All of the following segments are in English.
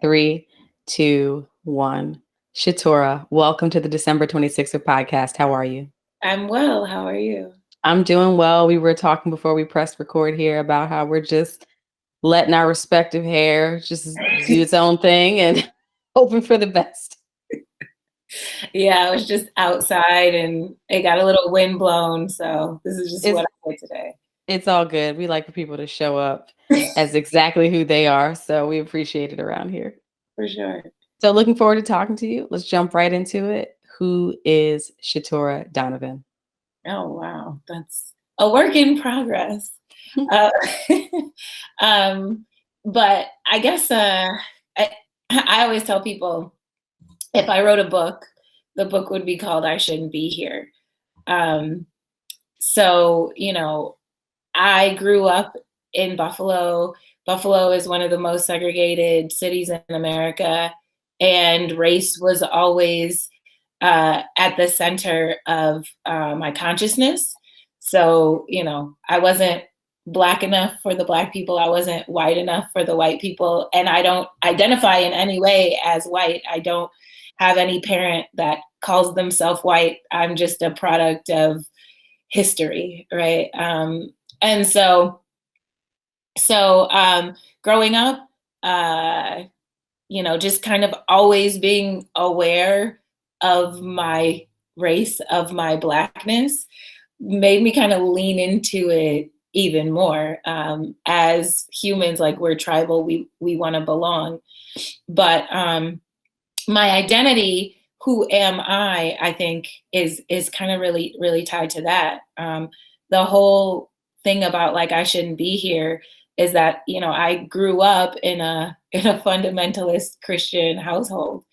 Three, two, one. Shatorah, welcome to the December 26th podcast. How are you? I'm well. How are you? I'm doing well. We were talking before we pressed record here about how we're just letting our respective hair just do its own thing and hoping for the best. Yeah, I was just outside and it got a little wind blown. So this is just It's what I did today. it's all good. We like for people to show up as exactly who they are. So we appreciate it around here. For sure. So looking forward to talking to you. Let's jump right into it. Who is Shatorah Donovan? Oh, wow. That's a work in progress. Uh, um, but I guess I always tell people if I wrote a book, the book would be called I Shouldn't Be Here. Um, so, I grew up in Buffalo. Buffalo is one of the most segregated cities in America, and race was always at the center of my consciousness. So, I wasn't Black enough for the Black people. I wasn't white enough for the white people. And I don't identify in any way as white. I don't have any parent that calls themselves white. I'm just a product of history, right? And so growing up, just kind of always being aware of my race, of my Blackness, made me kind of lean into it even more. As humans, like we're tribal, we want to belong. But my identity, who am I think is kind of really, really tied to that. The whole thing about like I shouldn't be here is that, I grew up in a fundamentalist Christian household.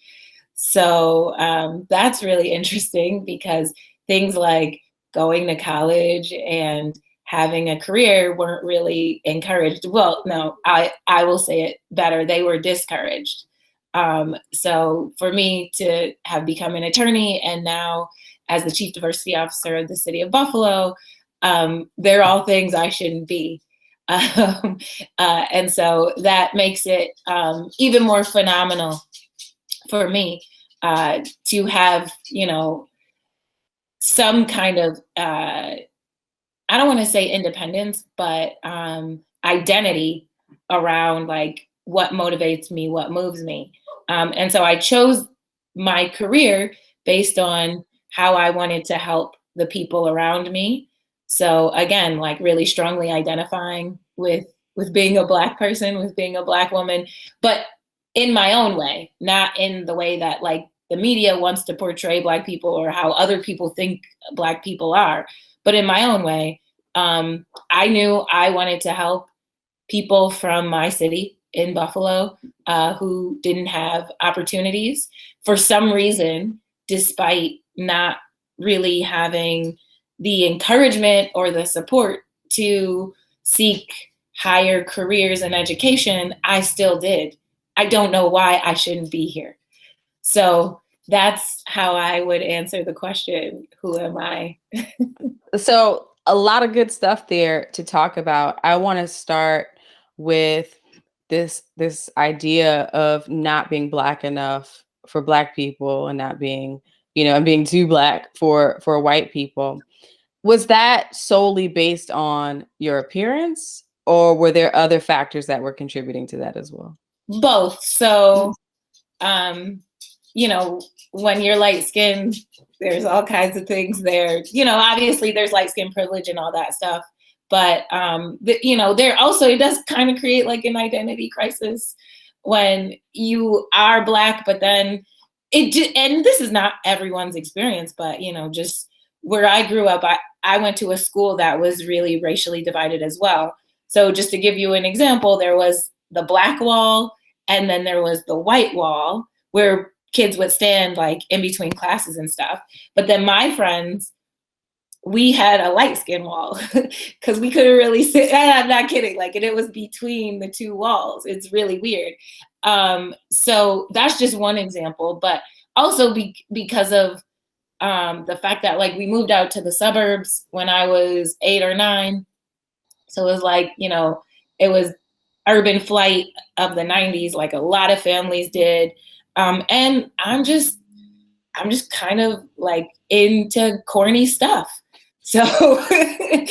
So that's really interesting because things like going to college and having a career weren't really encouraged. Well, no, I will say it better. They were discouraged. So for me to have become an attorney and now as the chief diversity officer of the city of Buffalo, they're all things I shouldn't be. And so that makes it even more phenomenal for me to have, some kind of, I don't want to say independence, but identity around like what motivates me, what moves me. And so I chose my career based on how I wanted to help the people around me. So again, like really strongly identifying with being a Black person, with being a Black woman, but in my own way, not in the way that like the media wants to portray Black people or how other people think Black people are, but in my own way. I knew I wanted to help people from my city in Buffalo who didn't have opportunities for some reason, despite not really having the encouragement or the support to seek higher careers and education. I still did. I don't know why I shouldn't be here. So that's how I would answer the question, who am I? So a lot of good stuff there to talk about. I want to start with this idea of not being Black enough for Black people and not being, and being too Black for white people. Was that solely based on your appearance, or were there other factors that were contributing to that as well? Both. So, when you're light skinned, there's all kinds of things there. Obviously there's light skin privilege and all that stuff. But, there also, it does kind of create like an identity crisis when you are Black, but then and this is not everyone's experience, but, just where I grew up, I went to a school that was really racially divided as well. So just to give you an example, there was the Black wall and then there was the white wall where kids would stand like in between classes and stuff. But then my friends, we had a light skin wall because we couldn't really sit. I'm not kidding. Like, and it was between the two walls. It's really weird. So that's just one example, but also because of the fact that like we moved out to the suburbs when I was 8 or 9. So it was like, it was urban flight of the 90s, like a lot of families did. And I'm just kind of like into corny stuff. So, like,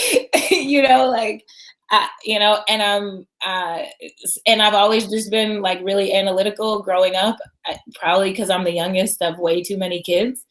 and I've always just been like really analytical growing up, probably because I'm the youngest of way too many kids.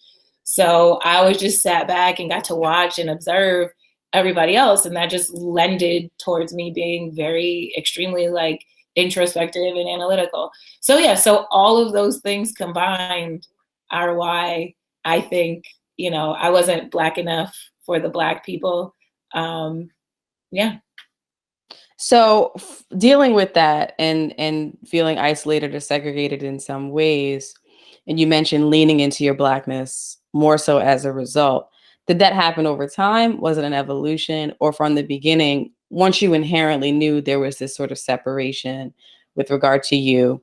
So I always just sat back and got to watch and observe everybody else. And that just lended towards me being very extremely like introspective and analytical. So yeah, so all of those things combined are why I think, I wasn't Black enough for the Black people. Yeah. So dealing with that and feeling isolated or segregated in some ways, and you mentioned leaning into your blackness more so as a result. Did that happen over time? Was it an evolution, or from the beginning, once you inherently knew there was this sort of separation with regard to you,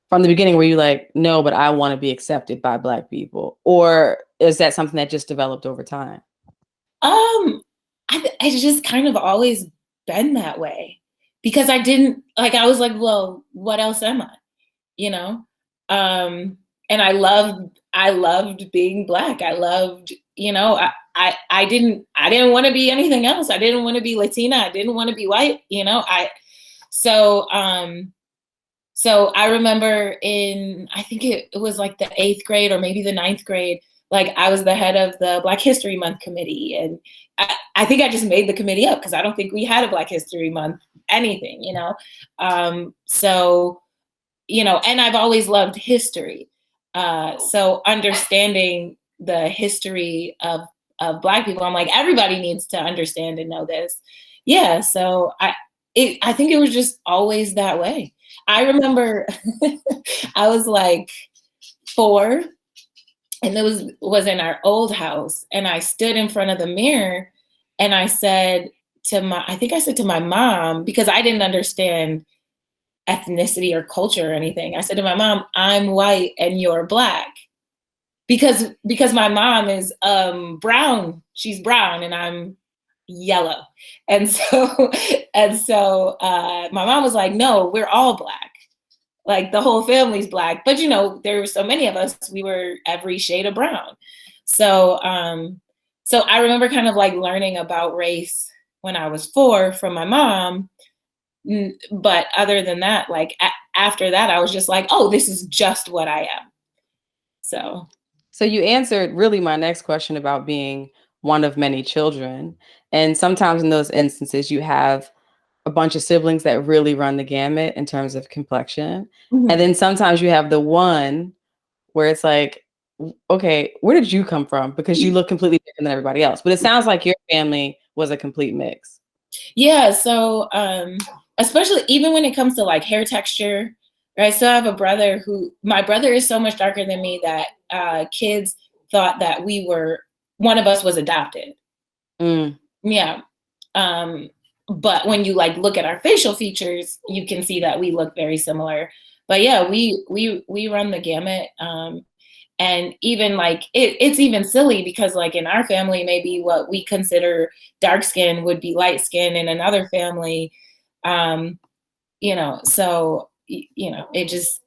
from the beginning were you like, no, but I want to be accepted by Black people? Or is that something that just developed over time? It's just kind of always been that way because I didn't like, I was like, well, what else am I? You know? And I loved being Black. I loved, I didn't want to be anything else. I didn't want to be Latina. I didn't want to be white, so, so I remember I think it was like the 8th grade or maybe the 9th grade, like I was the head of the Black History Month committee. And I think I just made the committee up because I don't think we had a Black History Month anything, So, and I've always loved history. So understanding the history of Black people, I'm like, everybody needs to understand and know this. Yeah, so I think it was just always that way. I remember I was like 4, and it was in our old house, and I stood in front of the mirror and I said I think I said to my mom, because I didn't understand ethnicity or culture or anything. I said to my mom, I'm white and you're Black. Because my mom is brown. She's brown and I'm yellow. And so my mom was like, no, we're all Black. Like the whole family's Black. But there were so many of us, we were every shade of brown. So so I remember kind of like learning about race when I was 4 from my mom. But other than that, like after that, I was just like, oh, this is just what I am. So you answered really my next question about being one of many children. And sometimes in those instances, you have a bunch of siblings that really run the gamut in terms of complexion. And then sometimes you have the one where it's like, okay, where did you come from? Because you look completely different than everybody else. But it sounds like your family was a complete mix. Yeah. So especially even when it comes to like hair texture, right? So I have a brother my brother is so much darker than me that kids thought that one of us was adopted. Yeah. But when you like look at our facial features, you can see that we look very similar. But yeah, we run the gamut. And even like it's even silly because like in our family, maybe what we consider dark skin would be light skin in another family. So it just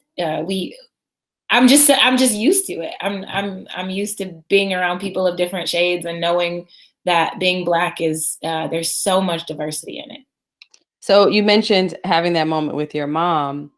I'm just used to it. I'm used to being around people of different shades and knowing that being Black is there's so much diversity in it. So you mentioned having that moment with your mom.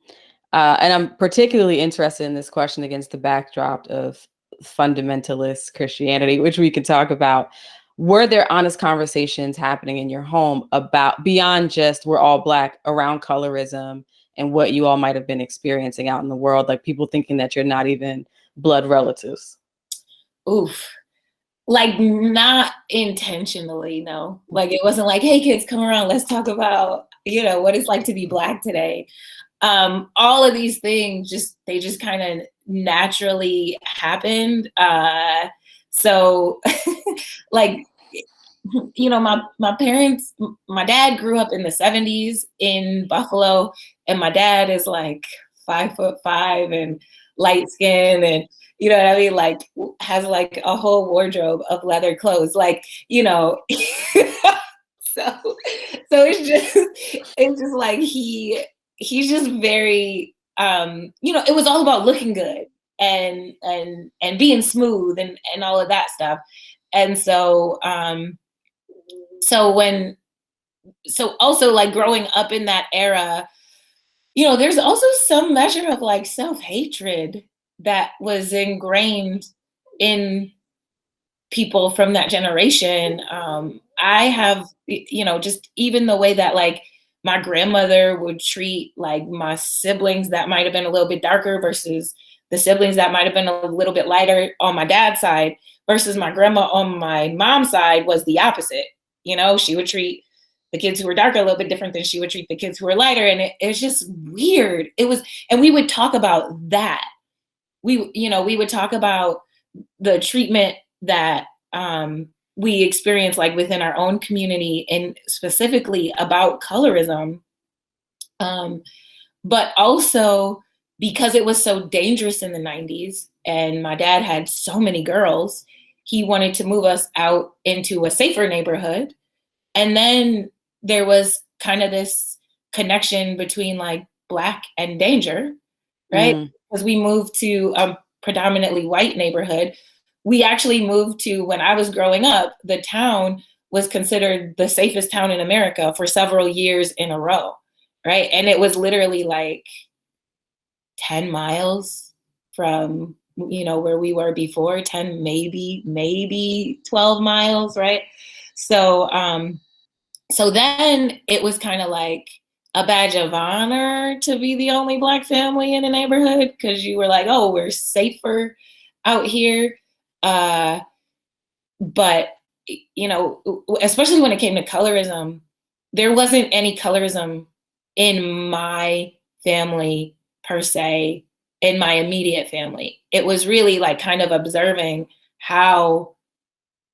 And I'm particularly interested in this question against the backdrop of fundamentalist Christianity, which we could talk about. Were there honest conversations happening in your home about beyond just we're all Black around colorism and what you all might have been experiencing out in the world, like people thinking that you're not even blood relatives? Oof. Like not intentionally, no. Like it wasn't like, hey kids, come around, let's talk about, what it's like to be Black today. All of these things they just kind of naturally happened. So like, my parents, my dad grew up in the 70s in Buffalo, and my dad is like 5'5" and light skin, and you know what I mean? Like has like a whole wardrobe of leather clothes, like, so it's just like he's just very, it was all about looking good and being smooth and all of that stuff. And so, so also like growing up in that era, there's also some measure of like self-hatred that was ingrained in people from that generation. I have, just even the way that like my grandmother would treat like my siblings that might have been a little bit darker versus the siblings that might have been a little bit lighter on my dad's side versus my grandma on my mom's side was the opposite. She would treat the kids who were darker a little bit different than she would treat the kids who were lighter. And it was just weird. And we would talk about that. We would talk about the treatment that we experience like within our own community and specifically about colorism. But also because it was so dangerous in the 90s and my dad had so many girls, he wanted to move us out into a safer neighborhood. And then there was kind of this connection between like Black and danger, right? Because we moved to a predominantly white neighborhood. We actually moved to, when I was growing up, the town was considered the safest town in America for several years in a row, right? And it was literally like 10 miles from, where we were before, 10, maybe 12 miles, right? So, so then it was kind of like a badge of honor to be the only Black family in the neighborhood because you were like, oh, we're safer out here. But, especially when it came to colorism, there wasn't any colorism in my family per se, in my immediate family. It was really like kind of observing how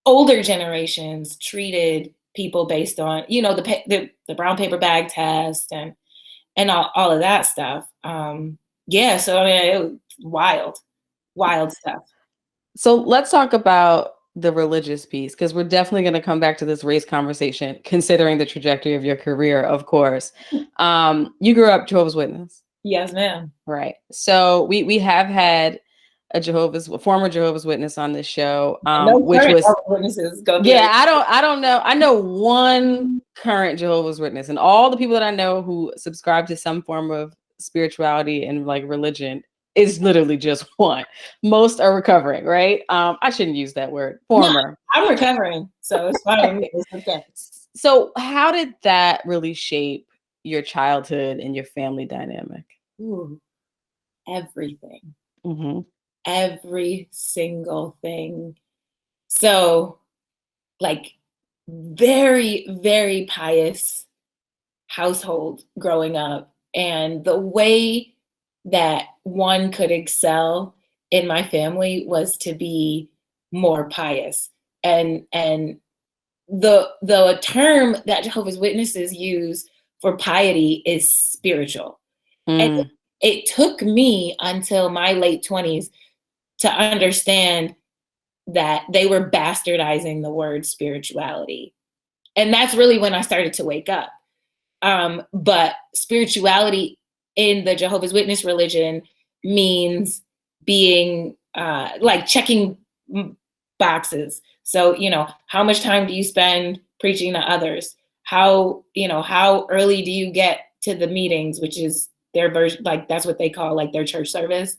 older generations treated people based on, the brown paper bag test and all of that stuff. So I mean, it was wild stuff. So let's talk about the religious piece, because we're definitely going to come back to this race conversation, considering the trajectory of your career, of course. You grew up Jehovah's Witness. Yes, ma'am. Right. So we have had a former Jehovah's Witness on this show, which was witnesses. I don't know. I know one current Jehovah's Witness, and all the people that I know who subscribe to some form of spirituality and like religion is literally just one. Most are recovering, right? I shouldn't use that word. Former. No, I'm recovering, so it's fine. It's okay. So how did that really shape your childhood and your family dynamic? Ooh, everything. Mm-hmm. Every single thing. So, like, very, very pious household growing up. And the way that one could excel in my family was to be more pious. And the term that Jehovah's Witnesses use for piety is spiritual. And it took me until my late 20s to understand that they were bastardizing the word spirituality. And that's really when I started to wake up. But spirituality in the Jehovah's Witness religion means being like checking boxes. So, how much time do you spend preaching to others? How early do you get to the meetings, which is their version, like that's what they call like their church service.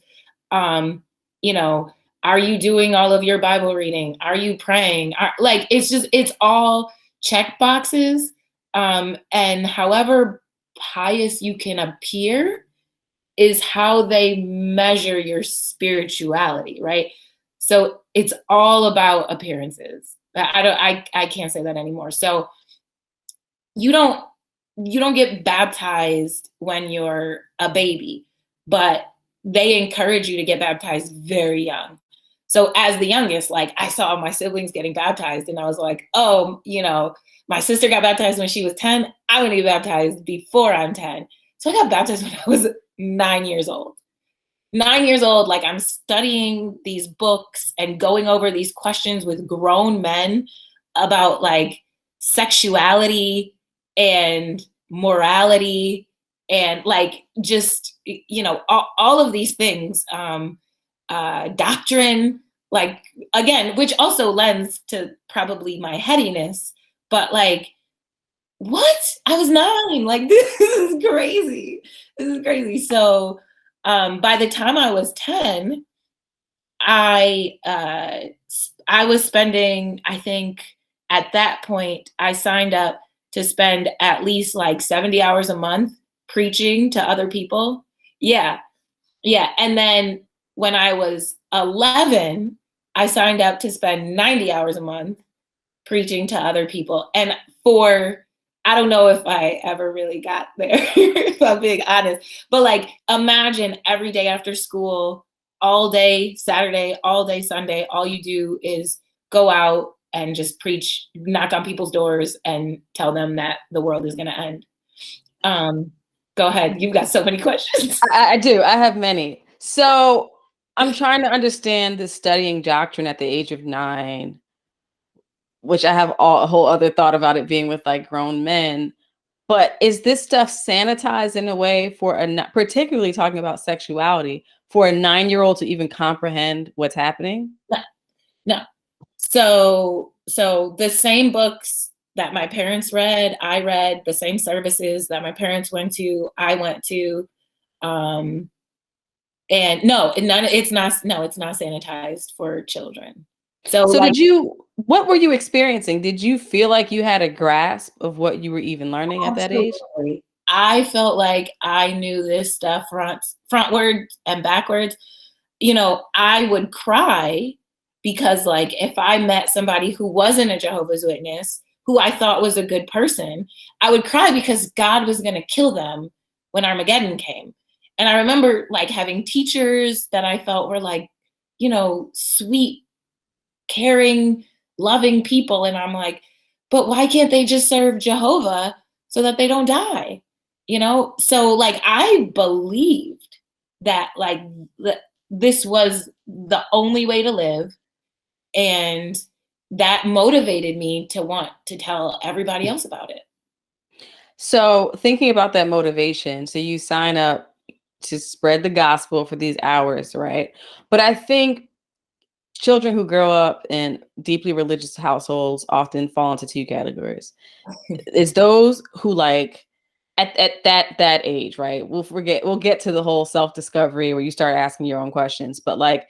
Are you doing all of your Bible reading? Are you praying? It's all check boxes. And however pious you can appear is how they measure your spirituality, right? So it's all about appearances. I can't say that anymore. So you don't get baptized when you're a baby, but they encourage you to get baptized very young. So as the youngest, like I saw my siblings getting baptized and I was like, oh, my sister got baptized when she was 10. I want to get baptized before I'm 10. So I got baptized when I was 9 years old. 9 years old, like I'm studying these books and going over these questions with grown men about like sexuality and morality and like just all of these things, doctrine, like again, which also lends to probably my headiness, but like what? I was 9. Like this is crazy. This is crazy. So by the time I was 10, I was spending, I think at that point, I signed up to spend at least like 70 hours a month preaching to other people. Yeah. Yeah. And then when I was 11, I signed up to spend 90 hours a month preaching to other people. And I don't know if I ever really got there, if I'm being honest, but like imagine every day after school, all day Saturday, all day Sunday, all you do is go out and just preach, knock on people's doors and tell them that the world is going to end. Go ahead. You've got so many questions. I do. I have many. So I'm trying to understand the studying doctrine at the age of 9, which I have a whole other thought about it being with like grown men. But is this stuff sanitized in a way for particularly talking about sexuality, for a 9-year-old to even comprehend what's happening? No. So the same books that my parents read, I read. The same services that my parents went to, I went to. And it's not sanitized for children. So like, what were you experiencing? Did you feel like you had a grasp of what you were even learning at that age? I felt like I knew this stuff frontward and backwards. I would cry because like if I met somebody who wasn't a Jehovah's Witness, who I thought was a good person, I would cry because God was going to kill them when Armageddon came. And I remember like having teachers that I felt were like, sweet, caring, loving people. And I'm like, but why can't they just serve Jehovah so that they don't die? So like I believed that like this was the only way to live. And that motivated me to want to tell everybody else about it. So thinking about that motivation, so you sign up to spread the gospel for these hours, right? But I think children who grow up in deeply religious households often fall into 2 categories. It's those who like at that age, right? We'll get to the whole self-discovery where you start asking your own questions, but like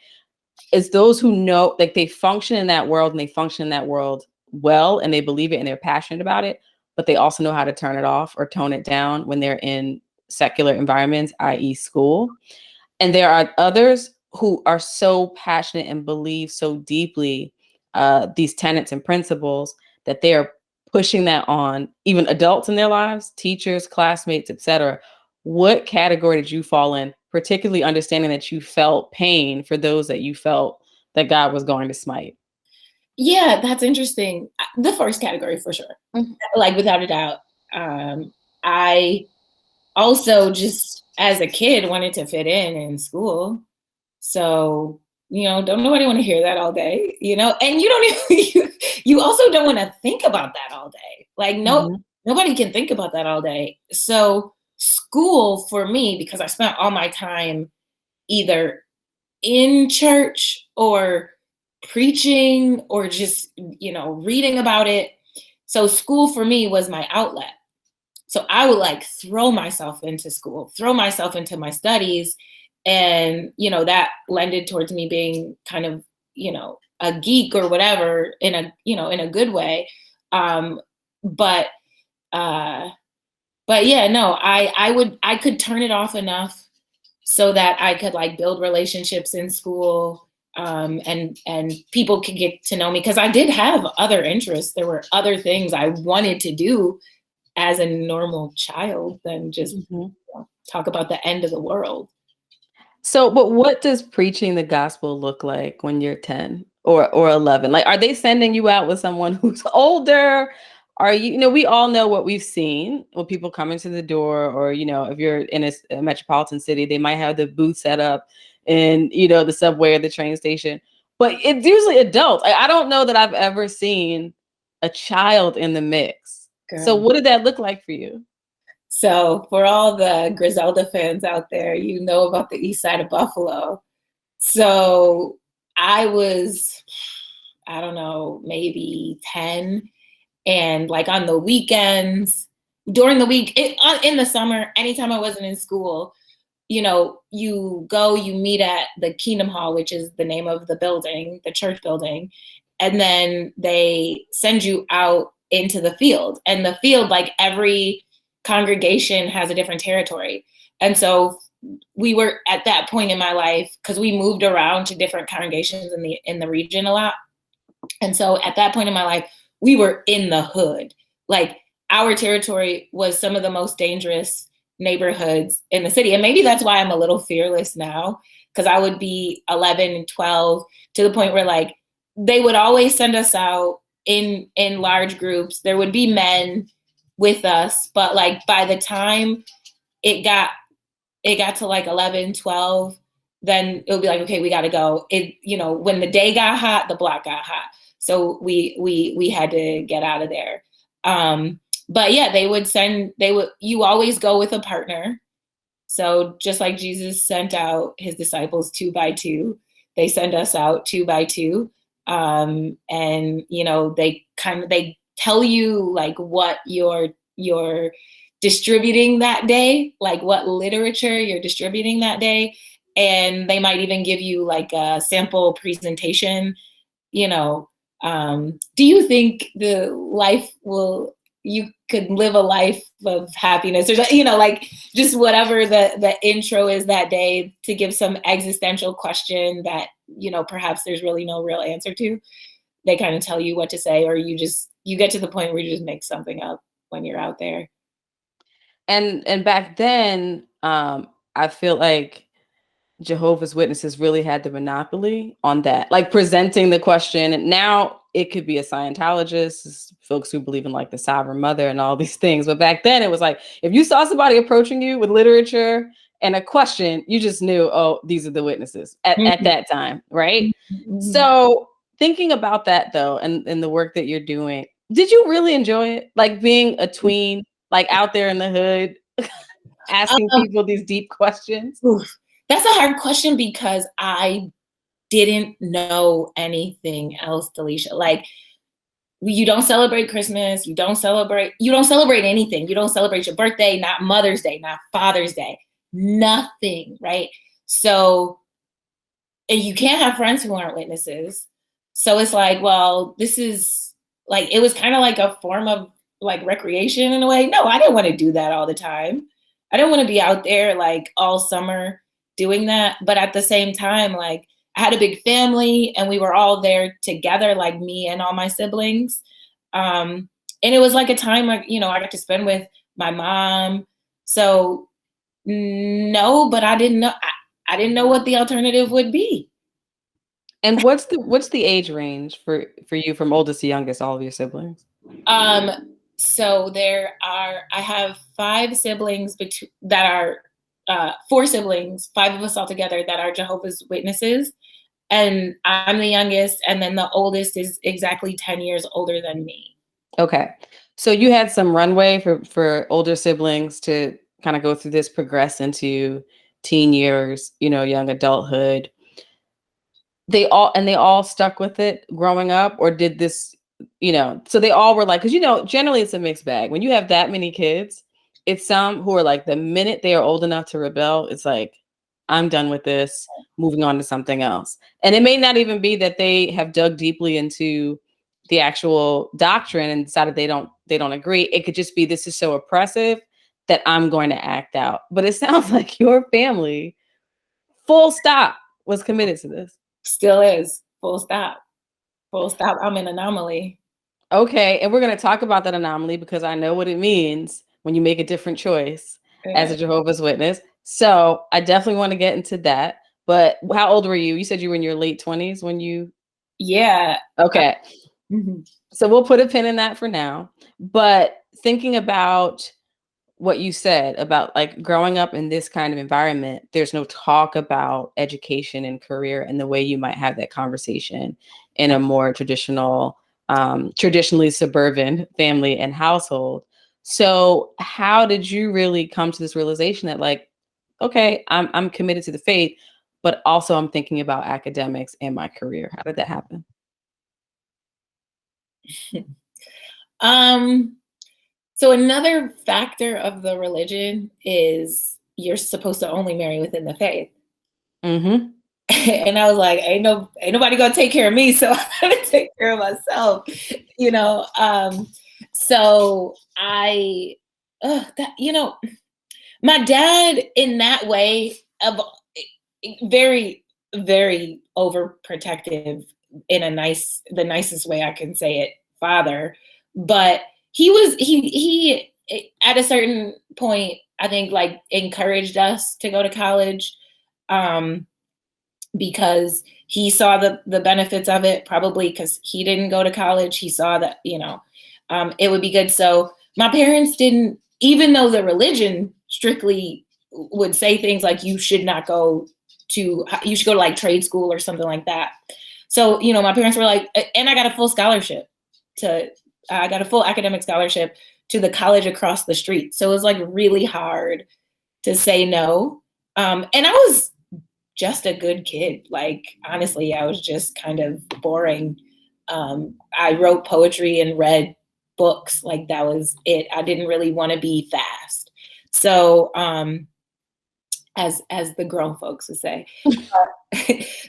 it's those who know like they function in that world and they function in that world well and they believe it and they're passionate about it, but they also know how to turn it off or tone it down when they're in secular environments, i.e. school. And there are others who are so passionate and believe so deeply these tenets and principles that they are pushing that on even adults in their lives, teachers, classmates, etc. What category did you fall in, particularly understanding that you felt pain for those that you felt that God was going to smite? Yeah, that's interesting. The first category for sure, like without a doubt. I also just as a kid wanted to fit in school. So, don't nobody want to hear that all day, and you don't even, you also don't want to think about that all day. Like, nobody can think about that all day. So school for me, because I spent all my time either in church or preaching or just, reading about it. So school for me was my outlet. So I would like throw myself into school, throw myself into my studies. And, that lended towards me being kind of, a geek or whatever in a good way. But yeah, no, I could turn it off enough so that I could like build relationships in school. And people could get to know me because I did have other interests. There were other things I wanted to do as a normal child than just talk about the end of the world. So, but what does preaching the gospel look like when you're 10 or 11? Like, are they sending you out with someone who's older? Are you, we all know what we've seen when people come into the door, or, if you're in a metropolitan city, they might have the booth set up in, the subway or the train station. But it's usually adults. I don't know that I've ever seen a child in the mix. Girl. So what did that look like for you? So for all the Griselda fans out there, you know about the east side of Buffalo. So I was, I don't know, maybe 10. And like on the weekends, during the week, in the summer, anytime I wasn't in school, you know, you meet at the Kingdom Hall, which is the name of the building, the church building. And then they send you out into the field. And the field, like every congregation has a different territory. And so we were at that point in my life, because we moved around to different congregations in the region a lot. And so at that point in my life, we were in the hood. Like our territory was some of the most dangerous neighborhoods in the city. And maybe that's why I'm a little fearless now, because I would be 11 and 12 to the point where like they would always send us out in large groups. There would be men with us, but like by the time it got to like 11, 12, then it would be like, okay, we got to go. When the day got hot, the block got hot. So we had to get out of there. But yeah, you always go with a partner. So just like Jesus sent out his disciples 2 by 2, they send us out 2 by 2. And they tell you like what you're distributing that day, like what literature you're distributing that day. And they might even give you like a sample presentation, do you think you could live a life of happiness, or like just whatever the intro is that day, to give some existential question that perhaps there's really no real answer to. They kind of tell you what to say, or you get to the point where you just make something up when you're out there. And back then, I feel like Jehovah's Witnesses really had the monopoly on that, like presenting the question. And now it could be a Scientologist, folks who believe in like the sovereign mother and all these things. But back then it was like, if you saw somebody approaching you with literature and a question, you just knew, oh, these are the witnesses at that time. Right. Mm-hmm. So thinking about that though, and the work that you're doing, did you really enjoy it? Like being a tween, like out there in the hood, asking people these deep questions? That's a hard question because I didn't know anything else, Delisha. Like, you don't celebrate Christmas. You don't celebrate anything. You don't celebrate your birthday, not Mother's Day, not Father's Day, nothing, right? So, and you can't have friends who aren't witnesses. So it's like, well, this is like, it was kind of like a form of like recreation in a way. No, I didn't want to do that all the time. I didn't want to be out there like all summer doing that. But at the same time, like I had a big family and we were all there together, like me and all my siblings. And it was like a time I got to spend with my mom. So no, but I didn't know what the alternative would be. And what's the age range for you from oldest to youngest, all of your siblings? So I have 5 siblings that are 4 siblings, 5 of us all together that are Jehovah's Witnesses. And I'm the youngest. And then the oldest is exactly 10 years older than me. Okay. So you had some runway for older siblings to kind of go through this, progress into teen years, young adulthood. They all stuck with it growing up, or did this, so they all were like, because, generally it's a mixed bag. When you have that many kids, it's some who are like, the minute they are old enough to rebel, it's like, I'm done with this, moving on to something else. And it may not even be that they have dug deeply into the actual doctrine and decided they don't agree. It could just be, this is so oppressive that I'm going to act out. But it sounds like your family, full stop, was committed to this. Still is, full stop. Full stop. I'm an anomaly. Okay. And we're going to talk about that anomaly because I know what it means when you make a different choice as a Jehovah's Witness. So I definitely want to get into that. But how old were you? You said you were in your late 20s when you... Yeah. Okay. So we'll put a pin in that for now. But thinking about what you said about like growing up in this kind of environment, there's no talk about education and career and the way you might have that conversation in a more traditionally suburban family and household. So how did you really come to this realization that like, okay, I'm committed to the faith, but also I'm thinking about academics and my career? How did that happen? Um, so another factor of the religion is you're supposed to only marry within the faith. Mm-hmm. And I was like, ain't nobody gonna take care of me, so I gotta take care of myself, you know. So I that my dad in that way of very, very overprotective in the nicest way I can say it, father. But he at a certain point, I think like encouraged us to go to college. Um, because he saw the benefits of it, probably because he didn't go to college. He saw that, it would be good. So my parents didn't, even though the religion strictly would say things like you should not go you should go to like trade school or something like that. So, my parents were like, and I got a full scholarship I got a full academic scholarship to the college across the street. So it was like really hard to say no. And I was just a good kid. Like, honestly, I was just kind of boring. I wrote poetry and read books. Like, that was it. I didn't really want to be fast. So, as the grown folks would say.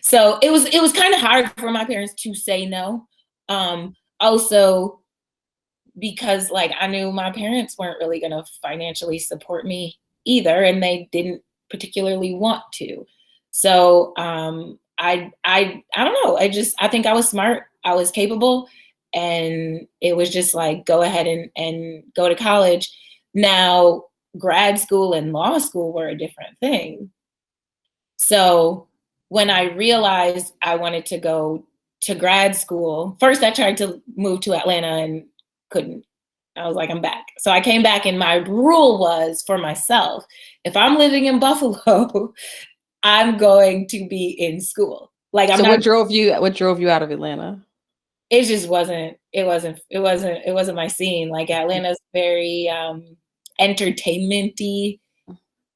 So it was kind of hard for my parents to say no. Also because like I knew my parents weren't really going to financially support me either, and they didn't particularly want to. So I don't know. I think I was smart. I was capable, and it was just like go ahead and go to college. Now grad school and law school were a different thing. So when I realized I wanted to go to grad school, first I tried to move to Atlanta and couldn't. I was like, I'm back. So I came back, and my rule was for myself, if I'm living in Buffalo, I'm going to be in school. Like I'm So not, what drove you out of Atlanta? it just wasn't my scene. Like Atlanta's very entertainmenty,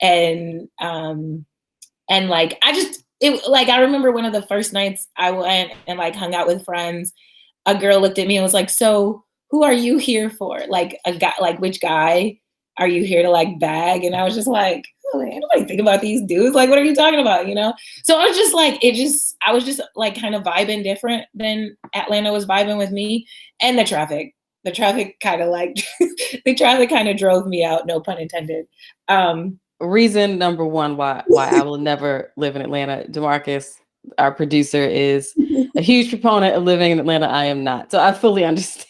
and like I remember one of the first nights I went and like hung out with friends, a girl looked at me and was like, so who are you here for? Like a guy, like which guy are you here to like bag? And I was just like, oh, ain't nobody think about these dudes. Like, what are you talking about? So I was just like, I was just like kind of vibing different than Atlanta was vibing with me. And the traffic kind of like, the traffic kind of drove me out, no pun intended. Reason number one why I will never live in Atlanta. DeMarcus, our producer, is a huge proponent of living in Atlanta. I am not. So I fully understand.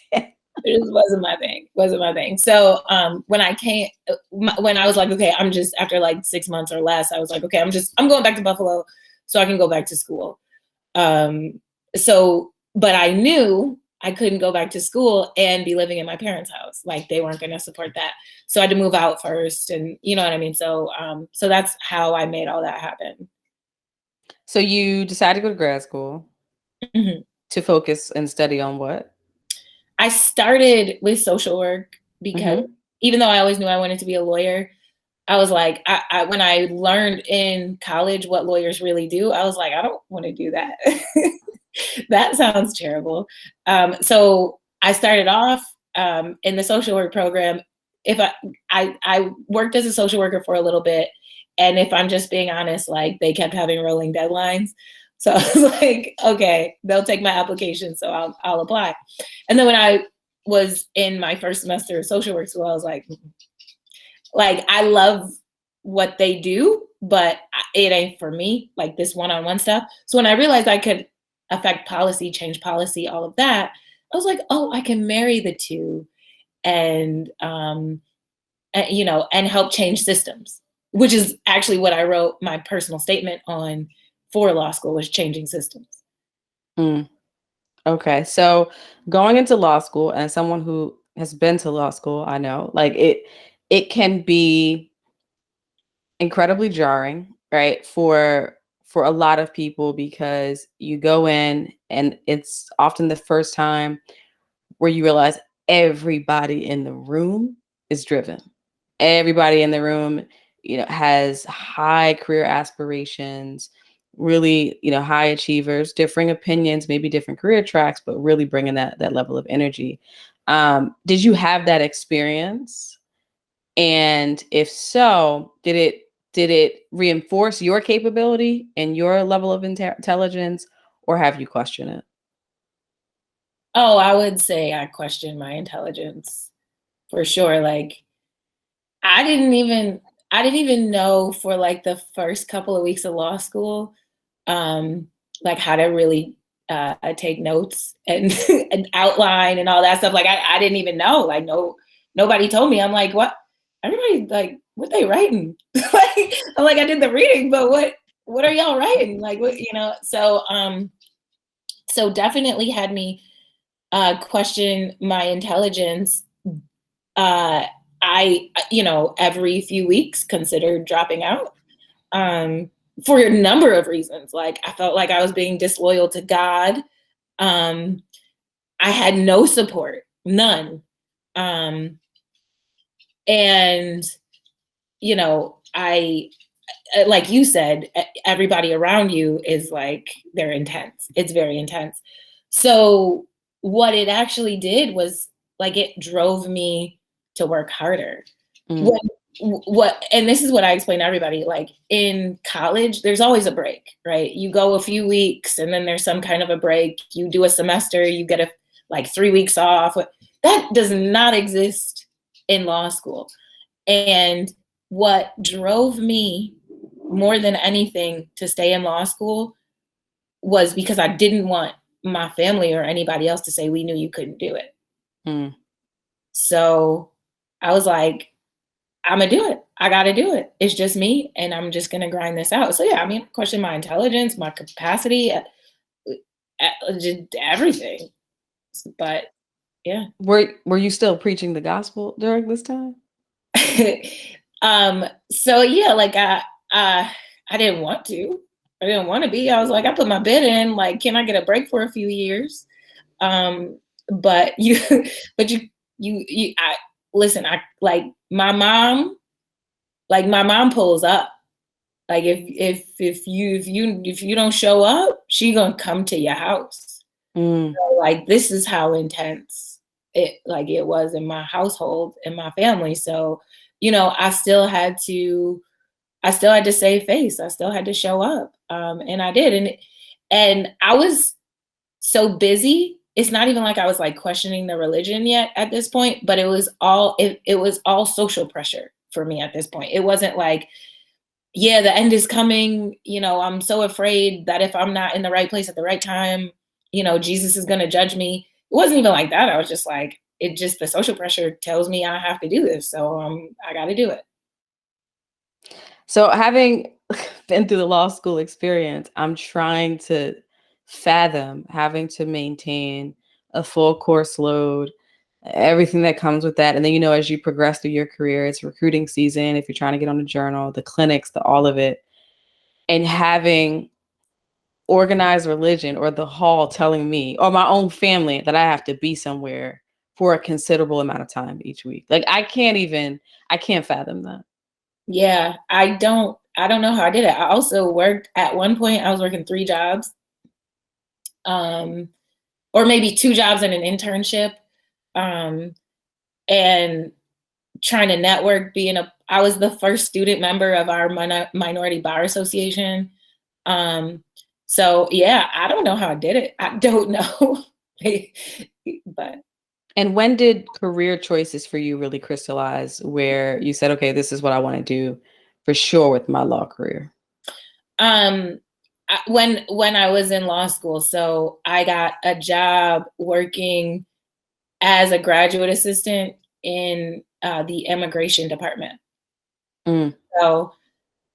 It just wasn't my thing. Wasn't my thing. So when I was like, okay, I'm just after like 6 months or less, I was like, okay, I'm going back to Buffalo so I can go back to school. But I knew I couldn't go back to school and be living in my parents' house. Like they weren't going to support that. So I had to move out first, and you know what I mean. So that's how I made all that happen. So you decided to go to grad school Mhm. to focus and study on what? I started with social work because Mm-hmm. even though I always knew I wanted to be a lawyer, I was like, when I learned in college what lawyers really do, I was like, I don't want to do that. That sounds terrible. So I started off in the social work program. If I worked as a social worker for a little bit, and if I'm just being honest, like they kept having rolling deadlines. So I was like, okay, they'll take my application, so I'll apply. And then when I was in my first semester of social work school, I was like I love what they do, but it ain't for me, like this one-on-one stuff. So when I realized I could affect policy, change policy, all of that, I was like, oh, I can marry the two and and help change systems, which is actually what I wrote my personal statement on for law school, was changing systems. Mm. Okay. So going into law school, and someone who has been to law school, I know like it can be incredibly jarring, right? For a lot of people, because you go in and it's often the first time where you realize everybody in the room is driven. Everybody in the room, has high career aspirations, really, high achievers, differing opinions, maybe different career tracks, but really bringing that level of energy. Did you have that experience? And if so, did it reinforce your capability and your level of intelligence, or have you questioned it? Oh, I would say I questioned my intelligence for sure. Like I didn't even I didn't even know for like the first couple of weeks of law school, um, like how to really take notes and, and outline and all that stuff. Like I didn't even know. Like nobody told me. I'm like, what? Everybody like what they writing? Like I'm like I did the reading, but what are y'all writing? Like what so definitely had me question my intelligence. Uh, every few weeks considered dropping out for a number of reasons. Like I felt like I was being disloyal to God. Um, I had no support, none. Um, and, I, like you said, everybody around you is like, they're intense. It's very intense. So what it actually did was like, it drove me to work harder. Mm. And this is what I explain to everybody, like in college there's always a break, right? You go a few weeks and then there's some kind of a break, you do a semester, you get like 3 weeks off. That does not exist in law school. And what drove me more than anything to stay in law school was because I didn't want my family or anybody else to say we knew you couldn't do it. Mm. So I was like, I'm gonna do it. I gotta do it. It's just me, and I'm just gonna grind this out. So yeah, I mean, question my intelligence, my capacity, just everything. But yeah. Were you still preaching the gospel during this time? So yeah, like I didn't want to. I didn't want to be. I was like, I put my bid in. Like, can I get a break for a few years? But but I listen. I like my mom. Like my mom pulls up. Like if you don't show up, she gonna come to your house. Mm. So, like this is how intense it was in my household and my family. So, I still had to save face. I still had to show up. And I did. And I was so busy. It's not even like I was like questioning the religion yet at this point, but it was all social pressure for me at this point. It wasn't like, yeah, the end is coming. I'm so afraid that if I'm not in the right place at the right time, Jesus is going to judge me. It wasn't even like that. I was just like, the social pressure tells me I have to do this. So I got to do it. So having been through the law school experience, I'm trying to fathom having to maintain a full course load, everything that comes with that. And then, as you progress through your career, it's recruiting season. If you're trying to get on a journal, the clinics, all of it, and having organized religion or the hall telling me or my own family that I have to be somewhere for a considerable amount of time each week. Like I can't fathom that. Yeah, I don't know how I did it. I also worked at one point, I was working 3 jobs. Or maybe 2 jobs and an internship. And trying to network, I was the first student member of our minority bar association. So yeah, I don't know how I did it. I don't know. But And when did career choices for you really crystallize where you said, okay, this is what I want to do for sure with my law career? When I was in law school, so I got a job working as a graduate assistant in the immigration department. Mm. So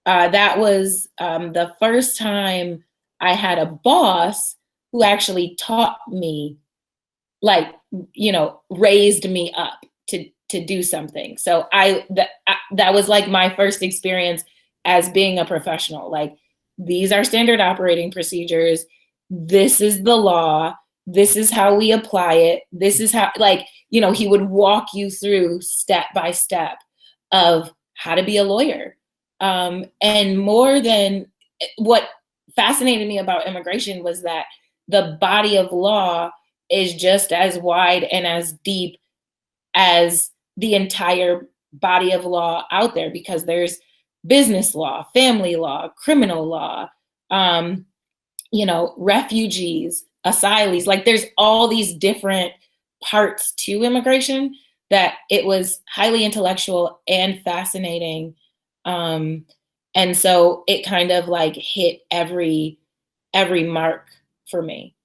that was the first time I had a boss who actually taught me, like, raised me up to do something. So that was like my first experience as being a professional. Like, these are standard operating procedures. This is the law. This is how we apply it. This is how, like, he would walk you through step by step of how to be a lawyer. And more than what fascinated me about immigration was that the body of law is just as wide and as deep as the entire body of law out there, because there's business law, family law, criminal law, refugees, asylees. Like there's all these different parts to immigration that it was highly intellectual and fascinating. And so it kind of like hit every mark for me.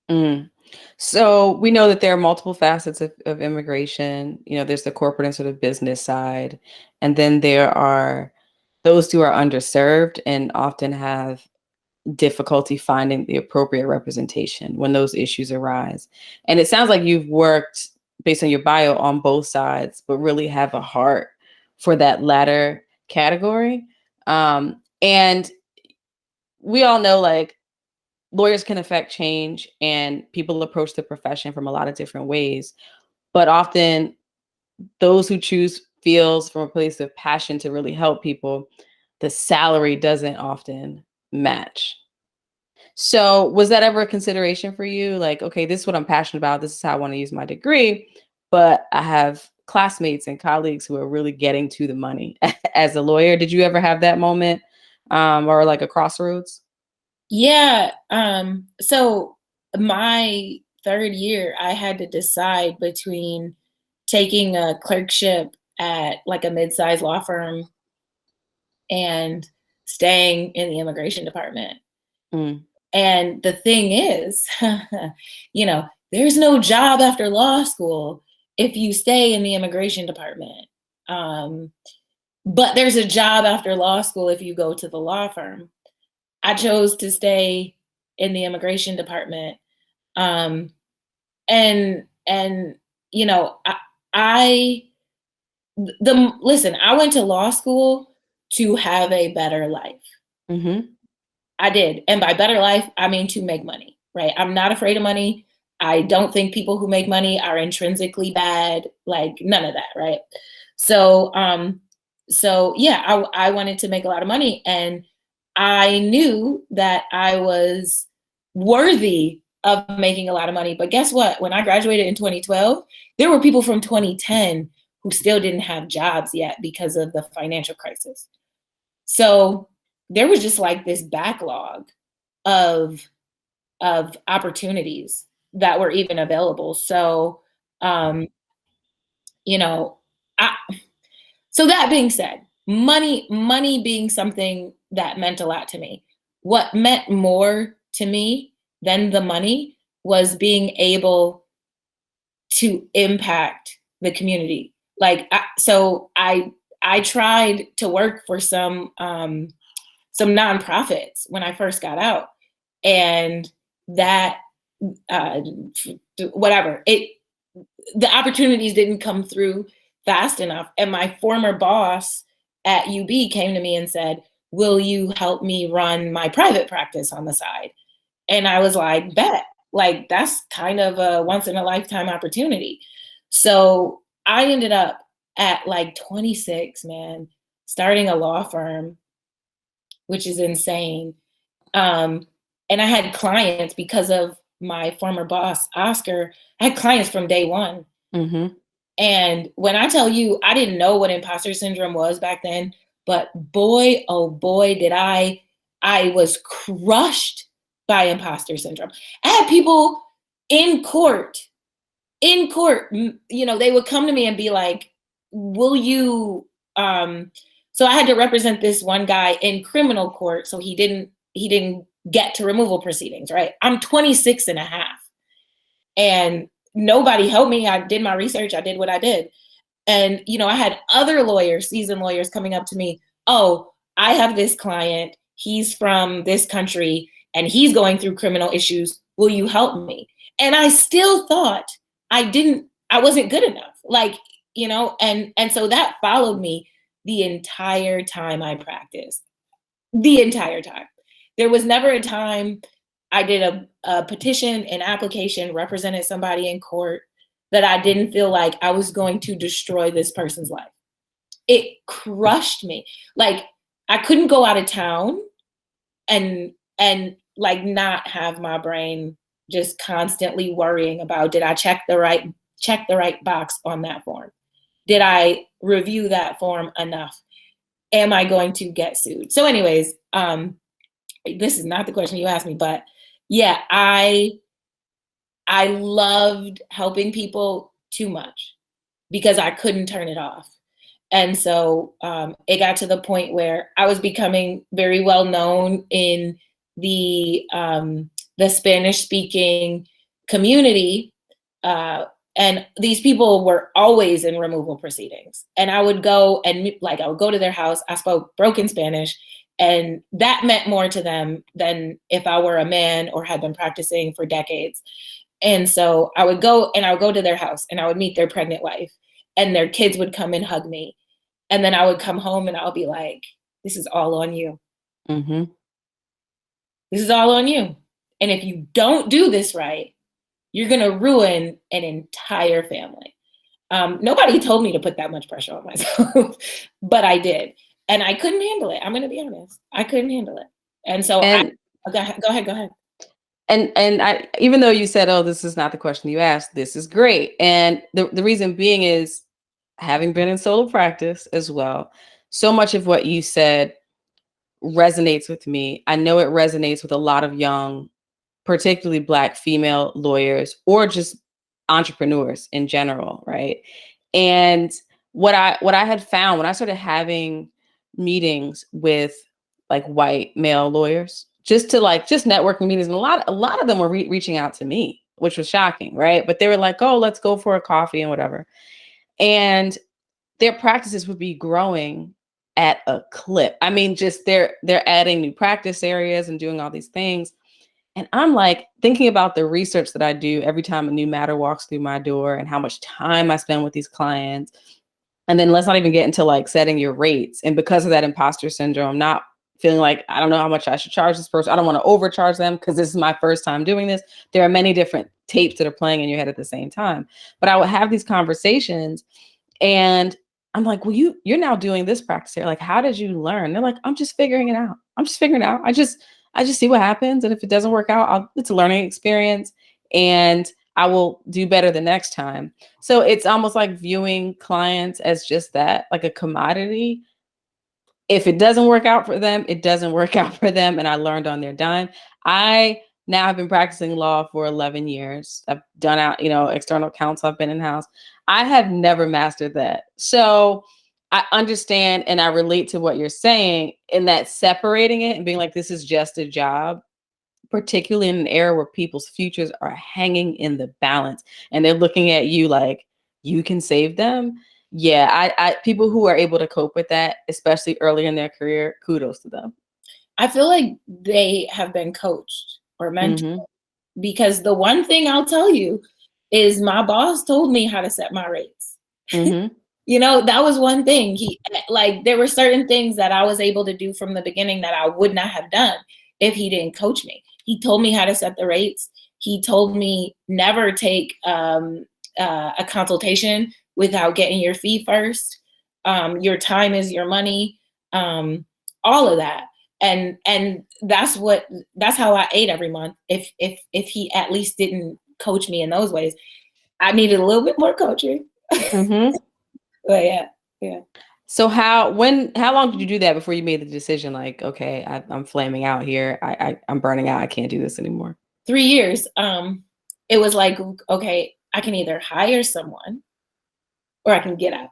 Mm. So we know that there are multiple facets of immigration. There's the corporate and sort of business side. And then there are those who are underserved and often have difficulty finding the appropriate representation when those issues arise. And it sounds like you've worked, based on your bio, on both sides, but really have a heart for that latter category. And we all know, like, lawyers can affect change and people approach the profession from a lot of different ways. But often those who choose feels from a place of passion to really help people, the salary doesn't often match. So was that ever a consideration for you? Like, okay, this is what I'm passionate about. This is how I want to use my degree. But I have classmates and colleagues who are really getting to the money as a lawyer. Did you ever have that moment, or like a crossroads? Yeah. So my third year, I had to decide between taking a clerkship at like a mid-sized law firm and staying in the immigration department. Mm, And the thing is, there's no job after law school if you stay in the immigration department. But there's a job after law school if you go to the law firm. I chose to stay in the immigration department. Um, and I listen, I went to law school to have a better life. mhm. I did. And by better life, I mean to make money, right? I'm not afraid of money. I don't think people who make money are intrinsically bad, like none of that, right? So yeah, I wanted to make a lot of money, and I knew that I was worthy of making a lot of money. But guess what? When I graduated in 2012, there were people from 2010 who still didn't have jobs yet because of the financial crisis. So there was just like this backlog of opportunities that were even available. So um, you know, I, so that being said, money being something that meant a lot to me. What meant more to me than the money was being able to impact the community. Like I tried to work for some nonprofits when I first got out, and that uh, whatever it the opportunities didn't come through fast enough. And my former boss at UB came to me and said, "Will you help me run my private practice on the side?" And I was like, "Bet." Like that's kind of a once in a lifetime opportunity. So I ended up at like 26, man, starting a law firm, which is insane. And I had clients because of my former boss, Oscar. I had clients from day one. Mhm. And when I tell you, I didn't know what imposter syndrome was back then, but boy, oh boy, I was crushed by imposter syndrome. I had people in court, they would come to me and be like, will you, so I had to represent this one guy in criminal court. So he didn't get to removal proceedings, right? I'm 26 and a half and nobody helped me. I did my research. I did what I did. And, I had other lawyers, seasoned lawyers coming up to me. "Oh, I have this client. He's from this country and he's going through criminal issues. Will you help me?" And I still thought I wasn't good enough. Like, and so that followed me the entire time I practiced. The entire time. There was never a time I did a petition, an application, represented somebody in court, that I didn't feel like I was going to destroy this person's life. It crushed me. Like, I couldn't go out of town and like not have my brain just constantly worrying about, did I check the right box on that form? Did I review that form enough? Am I going to get sued? So anyways, this is not the question you asked me, but yeah, I loved helping people too much because I couldn't turn it off. And so it got to the point where I was becoming very well known in the Spanish speaking community. And these people were always in removal proceedings. And I would go to their house. I spoke broken Spanish, and that meant more to them than if I were a man or had been practicing for decades. And so I would go to their house and I would meet their pregnant wife, and their kids would come and hug me. And then I would come home and I'll be like, this is all on you. Mm-hmm. This is all on you. And if you don't do this right, you're going to ruin an entire family. Nobody told me to put that much pressure on myself, but I did. And I couldn't handle it. I'm going to be honest. I couldn't handle it. And so go ahead. And I, even though you said, oh, this is not the question you asked, this is great. And the reason being is, having been in solo practice as well, so much of what you said resonates with me. I know it resonates with a lot of young, particularly Black female lawyers, or just entrepreneurs in general, right? And what I had found when I started having meetings with like white male lawyers, just networking meetings, and a lot of them were reaching out to me, which was shocking, right? But they were like, oh, let's go for a coffee and whatever. And their practices would be growing at a clip. I mean, just they're adding new practice areas and doing all these things. And I'm like thinking about the research that I do every time a new matter walks through my door and how much time I spend with these clients. And then let's not even get into like setting your rates. And because of that imposter syndrome, not feeling like, I don't know how much I should charge this person. I don't want to overcharge them because this is my first time doing this. There are many different tapes that are playing in your head at the same time. But I would have these conversations and I'm like, well, you're now doing this practice here. Like, how did you learn? They're like, I'm just figuring it out. I just see what happens. And if it doesn't work out, it's a learning experience and I will do better the next time. So it's almost like viewing clients as just that, like a commodity. If it doesn't work out for them, it doesn't work out for them. And I learned on their dime. I now have been practicing law for 11 years. I've done external counsel. I've been in-house. I have never mastered that. So I understand and I relate to what you're saying in that separating it and being like, this is just a job, particularly in an era where people's futures are hanging in the balance and they're looking at you like you can save them. Yeah, I people who are able to cope with that, especially early in their career, kudos to them. I feel like they have been coached or mentored because the one thing I'll tell you is my boss told me how to set my rates. That was one thing. There were certain things that I was able to do from the beginning that I would not have done if he didn't coach me. He told me how to set the rates. He told me never take a consultation without getting your fee first. Your time is your money. All of that. And that's how I ate every month. If he at least didn't coach me in those ways, I needed a little bit more coaching. But yeah. So how long did you do that before you made the decision? Like, okay, I'm flaming out here. I'm burning out. I can't do this anymore. 3 years. It was like, okay, I can either hire someone or I can get out.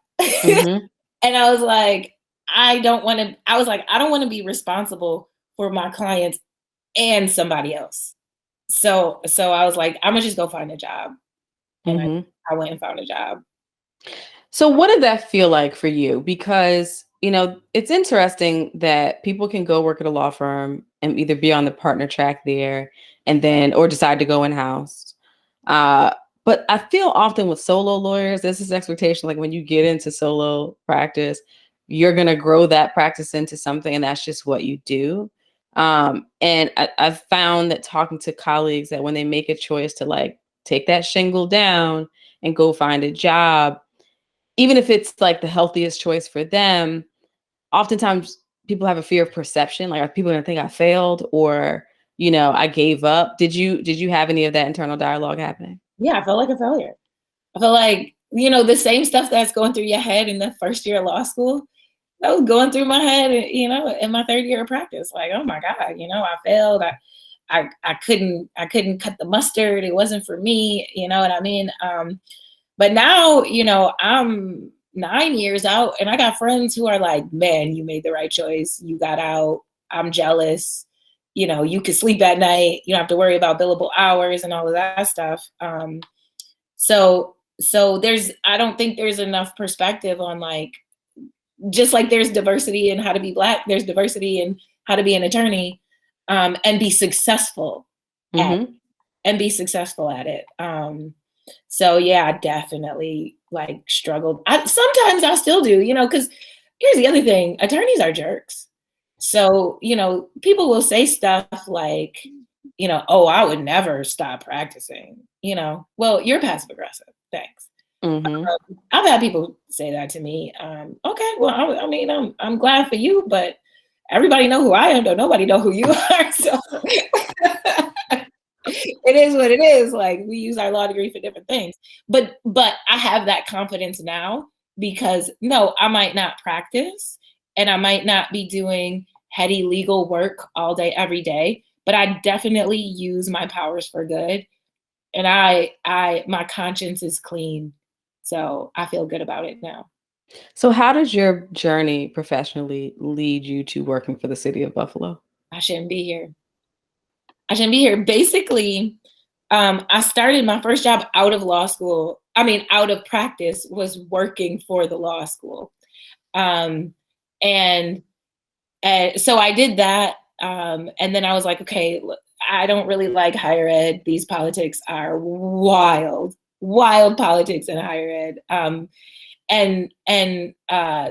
And I was like, I don't want to be responsible for my clients and somebody else. So I was like, I'm gonna just go find a job. And I went and found a job. So what did that feel like for you? Because, it's interesting that people can go work at a law firm and either be on the partner track there or decide to go in-house. But I feel often with solo lawyers, there's this expectation, like when you get into solo practice, you're going to grow that practice into something and that's just what you do. And I've found that talking to colleagues that when they make a choice to like take that shingle down and go find a job, even if it's like the healthiest choice for them, oftentimes people have a fear of perception. Like, are people gonna think I failed or, I gave up? Did you have any of that internal dialogue happening? Yeah, I felt like a failure. I feel like, the same stuff that's going through your head in the first year of law school, that was going through my head, in my third year of practice. Like, oh my God, I failed. I couldn't cut the mustard. It wasn't for me. You know what I mean? But now, I'm 9 years out and I got friends who are like, man, you made the right choice. You got out. I'm jealous. You can sleep at night. You don't have to worry about billable hours and all of that stuff. So I don't think there's enough perspective on, like, just like there's diversity in how to be Black, there's diversity in how to be an attorney, and be successful at Mhm. and be successful at it. So yeah, I definitely, like, struggled. Sometimes I still do, because here's the other thing: attorneys are jerks. So people will say stuff like, oh, I would never stop practicing. Well, you're passive aggressive. Thanks. Mhm. I've had people say that to me. Okay, well, I mean, I'm glad for you, but everybody know who I am, though nobody know who you are. So it is what it is. Like, we use our law degree for different things. But I have that confidence now because, no, I might not practice and I might not be doing heady legal work all day, every day, but I definitely use my powers for good. And my conscience is clean. So I feel good about it now. So how does your journey professionally lead you to working for the city of Buffalo? I shouldn't be here. I shouldn't be here. Basically, I started my first job out of law school. I mean, out of practice, was working for the law school. Um, and so I did that. And then I was like, okay, look, I don't really like higher ed. These politics are wild, wild politics in higher ed.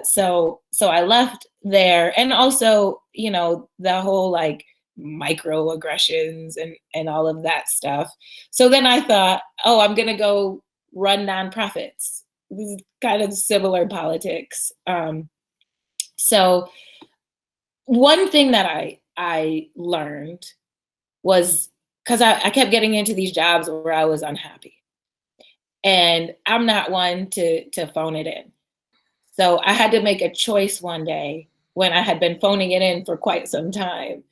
So I left there, and also, the whole, like, microaggressions and all of that stuff. So then I thought, oh, I'm gonna go run nonprofits. This is kind of similar politics. So one thing that I learned was, because I kept getting into these jobs where I was unhappy, and I'm not one to phone it in. So I had to make a choice one day when I had been phoning it in for quite some time.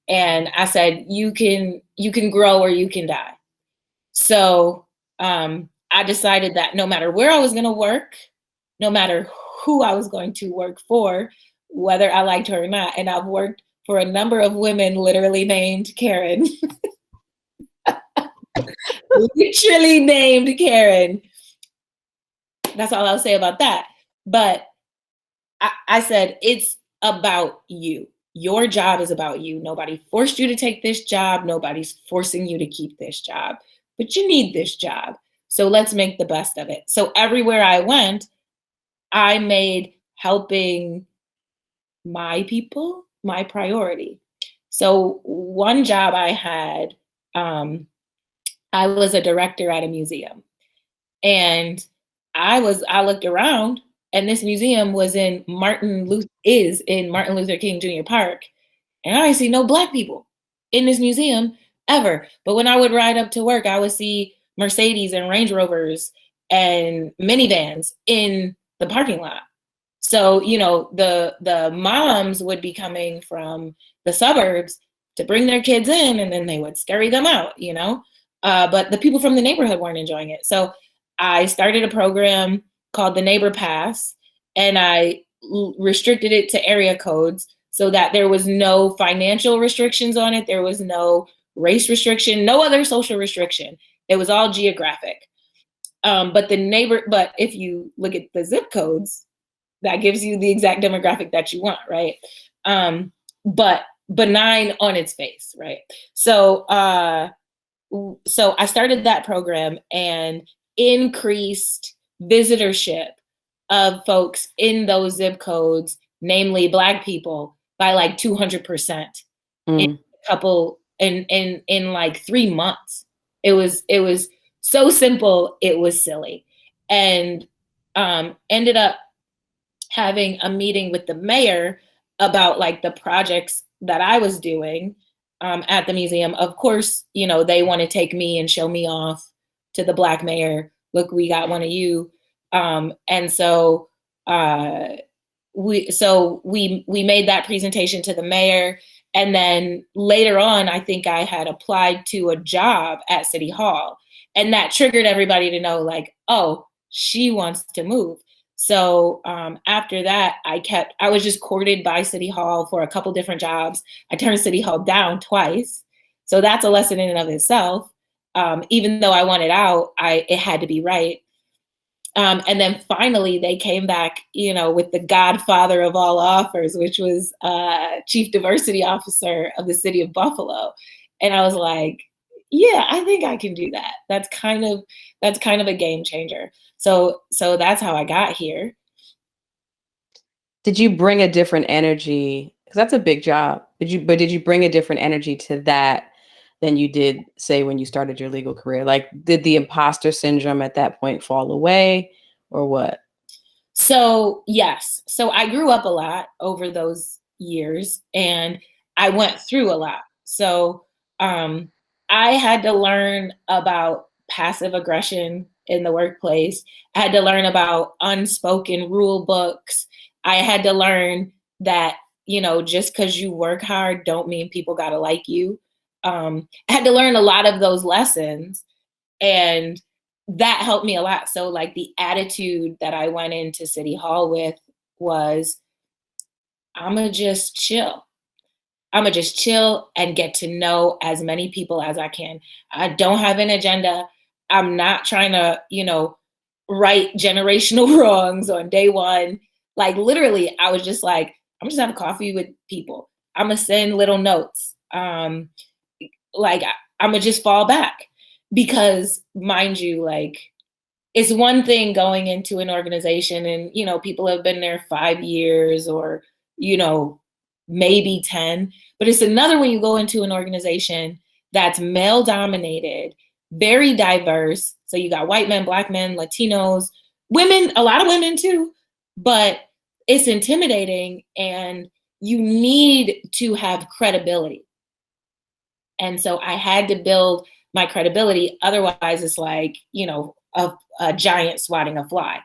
And I said, you can grow or you can die. So I decided that no matter where I was going to work, no matter who I was going to work for, whether I liked her or not, and I've worked for a number of women literally named Karen, literally named Karen. That's all I'll say about that. But I said, it's about you. Your job is about you. Nobody forced you to take this job. Nobody's forcing you to keep this job, but you need this job. So let's make the best of it. So everywhere I went, I made helping my people my priority. So one job I had, I was a director at a museum, and I looked around, and this museum is in Martin Luther King Jr. Park, and I see no Black people in this museum ever. But when I would ride up to work, I would see Mercedes and Range Rovers and minivans in the parking lot. So, the moms would be coming from the suburbs to bring their kids in, and then they would scurry them out. But the people from the neighborhood weren't enjoying it. So I started a program called the Neighbor Pass, and I restricted it to area codes so that there was no financial restrictions on it. There was no race restriction, no other social restriction. It was all geographic. But if you look at the zip codes, that gives you the exact demographic that you want, right? But benign on its face, right? So I started that program and increased visitorship of folks in those zip codes, namely Black people, by like 200% in Mm. in like 3 months. It was So simple, it was silly. And ended up having a meeting with the mayor about like the projects that I was doing at the museum. Of course, they want to take me and show me off to the Black mayor. Look, we got one of you. And so we made that presentation to the mayor. And then later on, I think I had applied to a job at City Hall. And that triggered everybody to know, like, oh, she wants to move. So after that, I was just courted by City Hall for a couple different jobs. I turned City Hall down twice. So that's a lesson in and of itself. Even though I wanted out, it had to be right. And then finally, they came back, with the godfather of all offers, which was Chief Diversity Officer of the city of Buffalo. And I was like, yeah, I think I can do that. That's kind of a game changer. So that's how I got here. Did you bring a different energy? Because that's a big job. Did you bring a different energy to that than you did, say, when you started your legal career? Like, did the imposter syndrome at that point fall away, or what? So yes. So I grew up a lot over those years, and I went through a lot. So I had to learn about passive aggression in the workplace. I had to learn about unspoken rule books. I had to learn that, just because you work hard don't mean people got to like you. I had to learn a lot of those lessons, and that helped me a lot. So like the attitude that I went into City Hall with was, I'ma just chill. I'ma just chill and get to know as many people as I can. I don't have an agenda. I'm not trying to, right generational wrongs on day one. Like literally, I was just like, I'm just having coffee with people. I'm gonna send little notes. Like I'm gonna just fall back, because mind you, like it's one thing going into an organization and people have been there 5 years or maybe 10, but it's another when you go into an organization that's male dominated, very diverse. So you got white men, Black men, Latinos, women, a lot of women too, but it's intimidating and you need to have credibility. And so I had to build my credibility. Otherwise, it's like, a giant swatting a fly.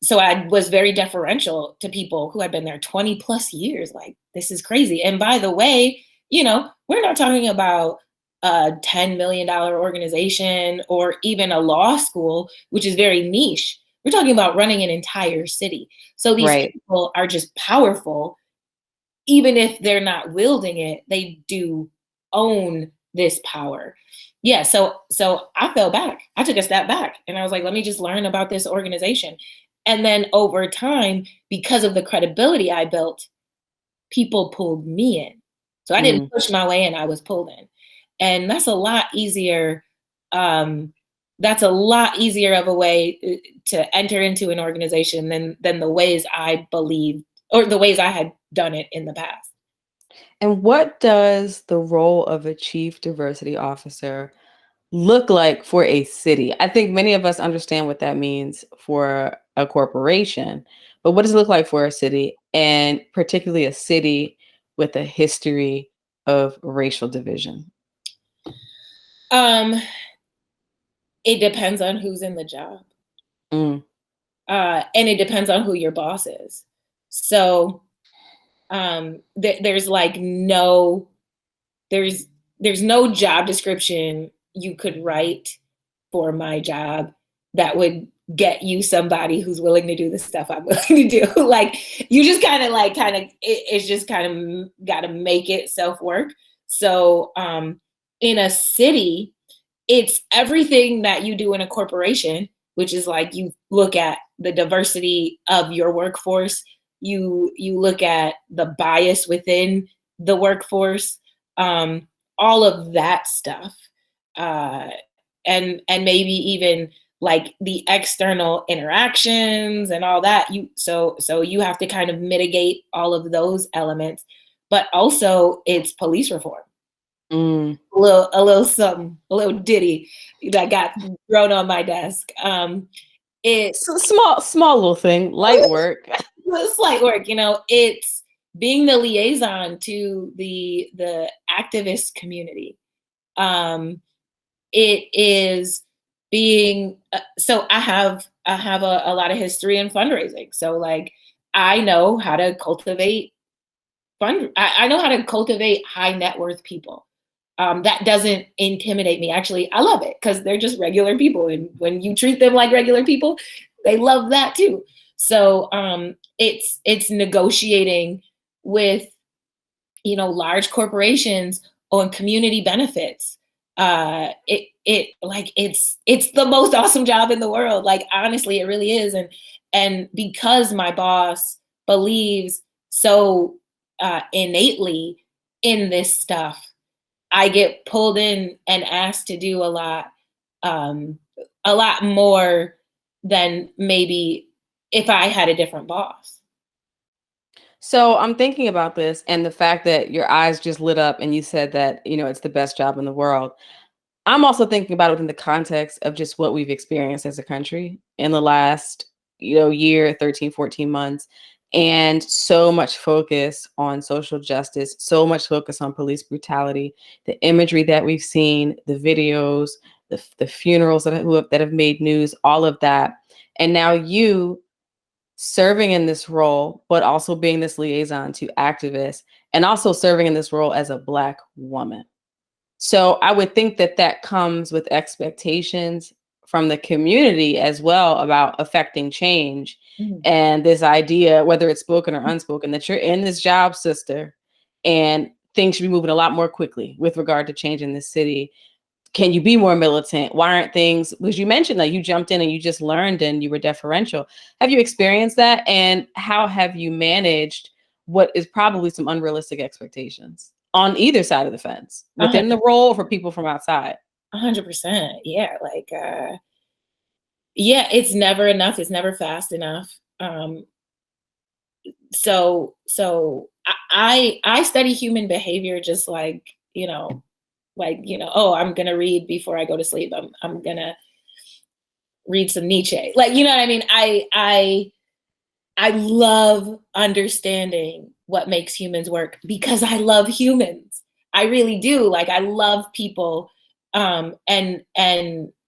So I was very deferential to people who had been there 20 plus years. Like, this is crazy. And by the way, we're not talking about a $10 million organization or even a law school, which is very niche. We're talking about running an entire city. So these Right. people are just powerful. Even if they're not wielding it, they do own this power. Yeah, so I fell back. I took a step back and I was like, let me just learn about this organization. And then over time, because of the credibility I built, people pulled me in. So I didn't push my way in, I was pulled in. And that's a lot easier. That's a lot easier of a way to enter into an organization than the ways I believed or the ways I had done it in the past. And what does the role of a chief diversity officer look like for a city? I think many of us understand what that means for a corporation, but what does it look like for a city, and particularly a city with a history of racial division? Um, it depends on who's in the job. Mm, And it depends on who your boss is. So there's like there's no job description you could write for my job that would get you somebody who's willing to do the stuff I'm willing to do. Like you just it's just kind of got to make it self work. So in a city, it's everything that you do in a corporation, which is like you look at the diversity of your workforce, you look at the bias within the workforce, all of that stuff, and maybe even like the external interactions and all that. So you have to kind of mitigate all of those elements, but also it's police reform. mm, a little something, a little ditty that got thrown on my desk. It Small little thing, light work. it's light work, it's being the liaison to the activist community. It is being so I have a lot of history in fundraising. So like I know how to cultivate I know how to cultivate high net worth people. That doesn't intimidate me. Actually, I love it because they're just regular people. And when you treat them like regular people, they love that too. So it's negotiating with large corporations on community benefits. It's the most awesome job in the world. Like honestly, it really is. And because my boss believes so innately in this stuff, I get pulled in and asked to do a lot more than maybe if I had a different boss. So I'm thinking about this and the fact that your eyes just lit up and you said that, it's the best job in the world. I'm also thinking about it within the context of just what we've experienced as a country in the last, year, 13, 14 months. And so much focus on social justice, so much focus on police brutality, the imagery that we've seen, the videos, the funerals that have made news, all of that. And now you serving in this role, but also being this liaison to activists and also serving in this role as a Black woman. So I would think that that comes with expectations from the community as well about affecting change. Mhm. And this idea, whether it's spoken or unspoken, that you're in this job, sister, and things should be moving a lot more quickly with regard to change in this city. Can you be more militant? Why aren't things, because you mentioned that you jumped in and you just learned and you were deferential. Have you experienced that? And how have you managed what is probably some unrealistic expectations on either side of the fence, within the role for people from outside? 100%. Yeah. Like, yeah, it's never enough. It's never fast enough. So I study human behavior just oh, I'm gonna read before I go to sleep. I'm gonna read some Nietzsche. Like, you know what I mean? I love understanding what makes humans work because I love humans. I really do. Like I love people. And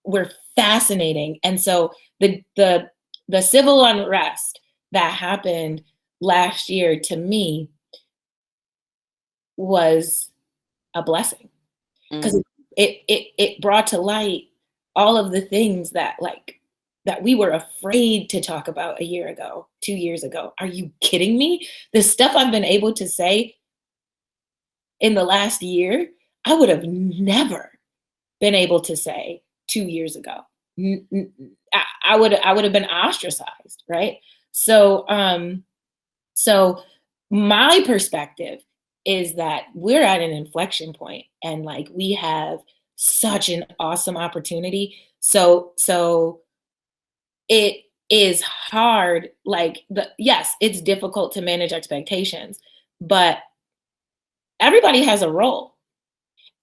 we're fascinating. And so the civil unrest that happened last year to me was a blessing because Mm. it brought to light all of the things that we were afraid to talk about a year ago, 2 years ago. Are you kidding me? The stuff I've been able to say in the last year, I would have never been able to say 2 years ago. I would have been ostracized, right? So my perspective is that we're at an inflection point and like we have such an awesome opportunity. So it is hard. Like yes, it's difficult to manage expectations, but everybody has a role.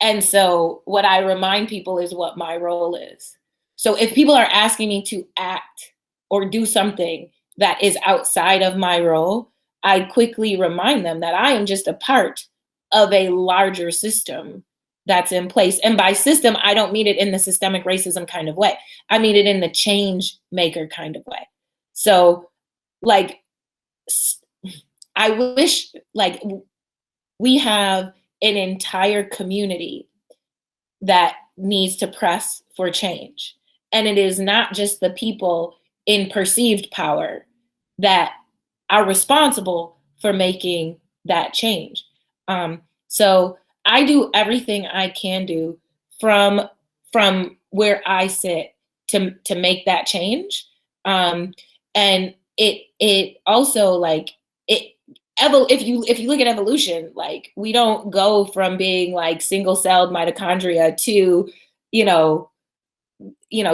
And so what I remind people is what my role is. So if people are asking me to act or do something that is outside of my role, I quickly remind them that I am just a part of a larger system that's in place. And by system, I don't mean it in the systemic racism kind of way. I mean it in the change maker kind of way. So like, I wish like we have an entire community that needs to press for change. And it is not just the people in perceived power that are responsible for making that change. So I do everything I can do from where I sit to make that change. And it also like it if you look at evolution, like we don't go from being like single-celled mitochondria to,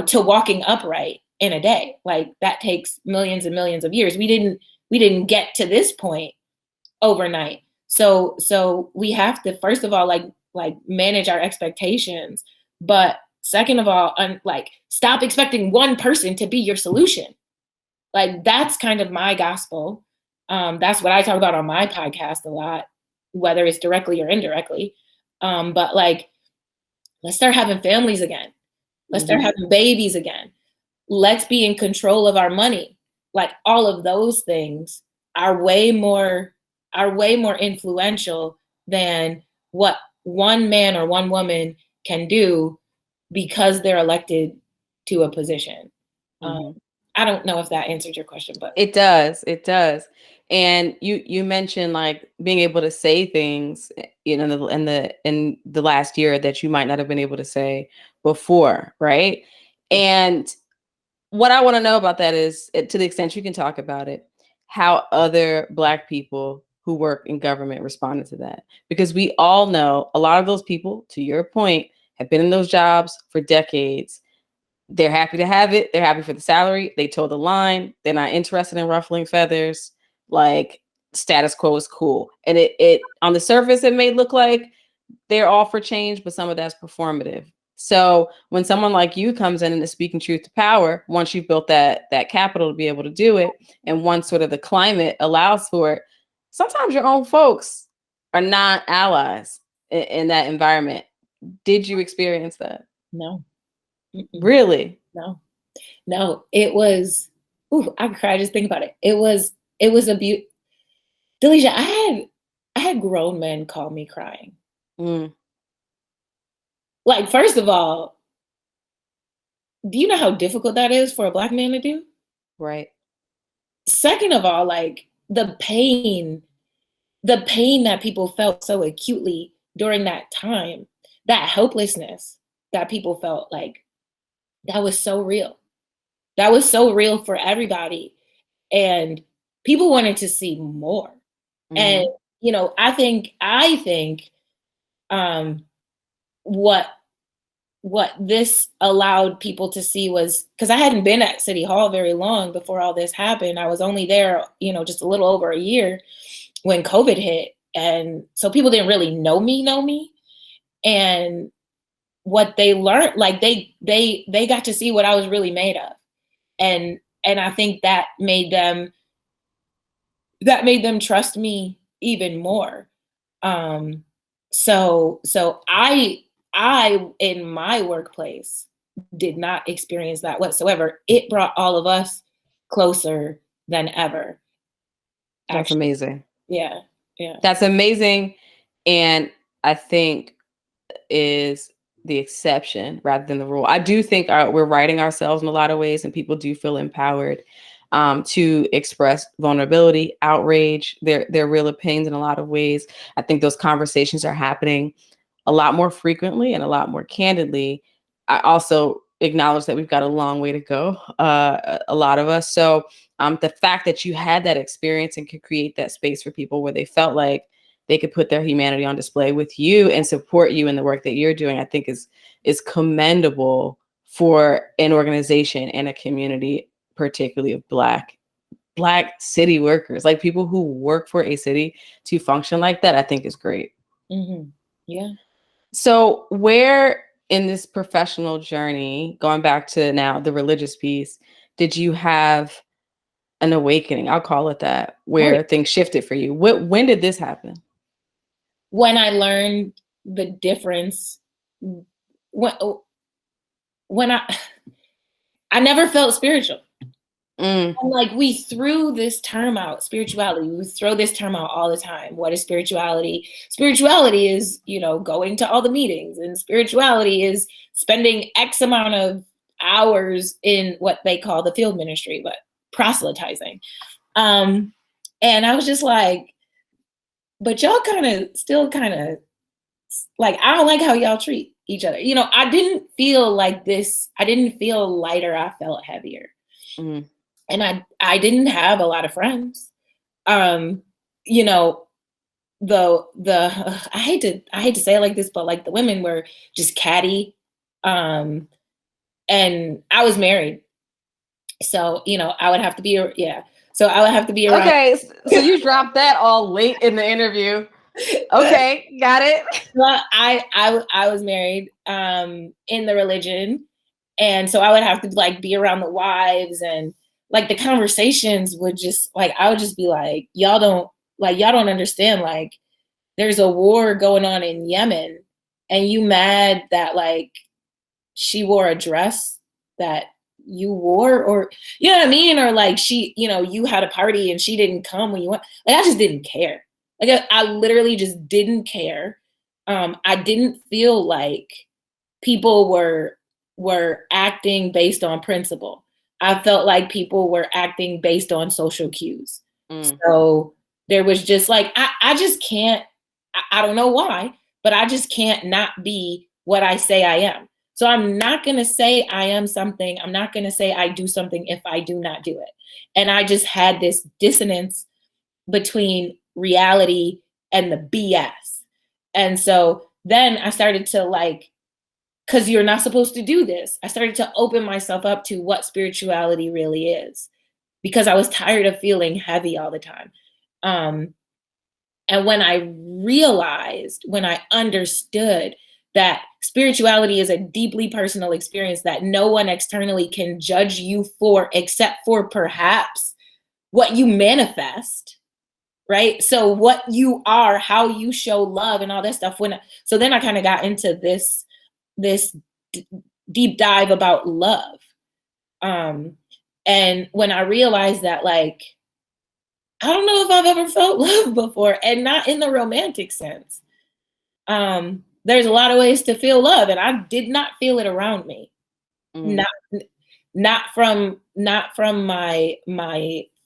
to walking upright in a day. Like that takes millions and millions of years. We didn't get to this point overnight. So we have to first of all like like manage our expectations. But second of all, like stop expecting one person to be your solution. Like that's kind of my gospel. That's what I talk about on my podcast a lot, whether it's directly or indirectly. But like, let's start having families again. Let's start having babies again. Let's be in control of our money. Like all of those things are way more influential than what one man or one woman can do because they're elected to a position. I don't know if that answered your question, but it does. It does. And you mentioned like being able to say things, in the last year that you might not have been able to say before, right? And what I want to know about that is, to the extent you can talk about it, how other Black people who work in government responded to that. Because we all know a lot of those people, to your point, have been in those jobs for decades. They're happy to have it. They're happy for the salary. They toe the line. They're not interested in ruffling feathers. Like, status quo is cool. And it on the surface, it may look like they're all for change, but some of that's performative. So when someone like you comes in and is speaking truth to power, once you've built that capital to be able to do it, and once sort of the climate allows for it, sometimes your own folks are not allies in that environment. Did you experience that? no. Really? No. It was, I cry just think about it. It was a beauty. Delisha, I had grown men call me crying. Like, first of all, do you know how difficult that is for a Black man to do? Right. Second of all, like the pain that people felt so acutely during that time, that helplessness that people felt, like that was so real. That was so real for everybody. And people wanted to see more. And, I think what this allowed people to see was, because I hadn't been at City Hall very long before all this happened. I was only there, just a little over a year when COVID hit. And so people didn't really know me. And what they learned, like they got to see what I was really made of. And I think that made them trust me even more. So I in my workplace did not experience that whatsoever. It brought all of us closer than ever. That's amazing. Yeah. That's amazing. And I think is the exception rather than the rule. I do think we're writing ourselves in a lot of ways, and people do feel empowered to express vulnerability, outrage, their real opinions in a lot of ways. I think those conversations are happening a lot more frequently and a lot more candidly. I also acknowledge that we've got a long way to go, a lot of us. So the fact that you had that experience and could create that space for people where they felt like they could put their humanity on display with you and support you in the work that you're doing, I think is commendable for an organization and a community, particularly of Black city workers, like people who work for a city, to function like that, I think is great. Yeah. So where in this professional journey, going back to now the religious piece, did you have an awakening? I'll call it that, where things shifted for you. When did this happen? When I learned the difference, when I never felt spiritual. Like, we threw this term out, spirituality. We throw this term out all the time. What is spirituality? Spirituality is, going to all the meetings, and spirituality is spending X amount of hours in what they call the field ministry, but proselytizing. And I was just like, but y'all still like, I don't like how y'all treat each other. I didn't feel like this. I didn't feel lighter. I felt heavier. And I didn't have a lot of friends. The I hate to say it like this, but like the women were just catty. And I was married. So, I would have to be, so I would have to be around. Okay, so you dropped that all late in the interview. Okay, got it. Well, I was married in the religion, and so I would have to like be around the wives, and like the conversations would just like I would just be like, y'all don't understand, like there's a war going on in Yemen, and you mad that like she wore a dress that you wore, or you know what I mean, or like she, you know, you had a party and she didn't come when you went. Like I just didn't care. Like I literally just didn't care. I didn't feel like people were acting based on principle. I felt like people were acting based on social cues. Mm, So there was just like I just can't. I don't know why, but I just can't not be what I say I am. So I'm not going to say I am something. I'm not going to say I do something if I do not do it. And I just had this dissonance between reality and the BS. And so then I started to like, because you're not supposed to do this, I started to open myself up to what spirituality really is because I was tired of feeling heavy all the time. And when I realized, when I understood that spirituality is a deeply personal experience that no one externally can judge you for, except for perhaps what you manifest, right? So what you are, how you show love and all that stuff. So then I kind of got into this deep dive about love. And when I realized that, like, I don't know if I've ever felt love before, and not in the romantic sense. There's a lot of ways to feel love, and I did not feel it around me. mm, Not not from my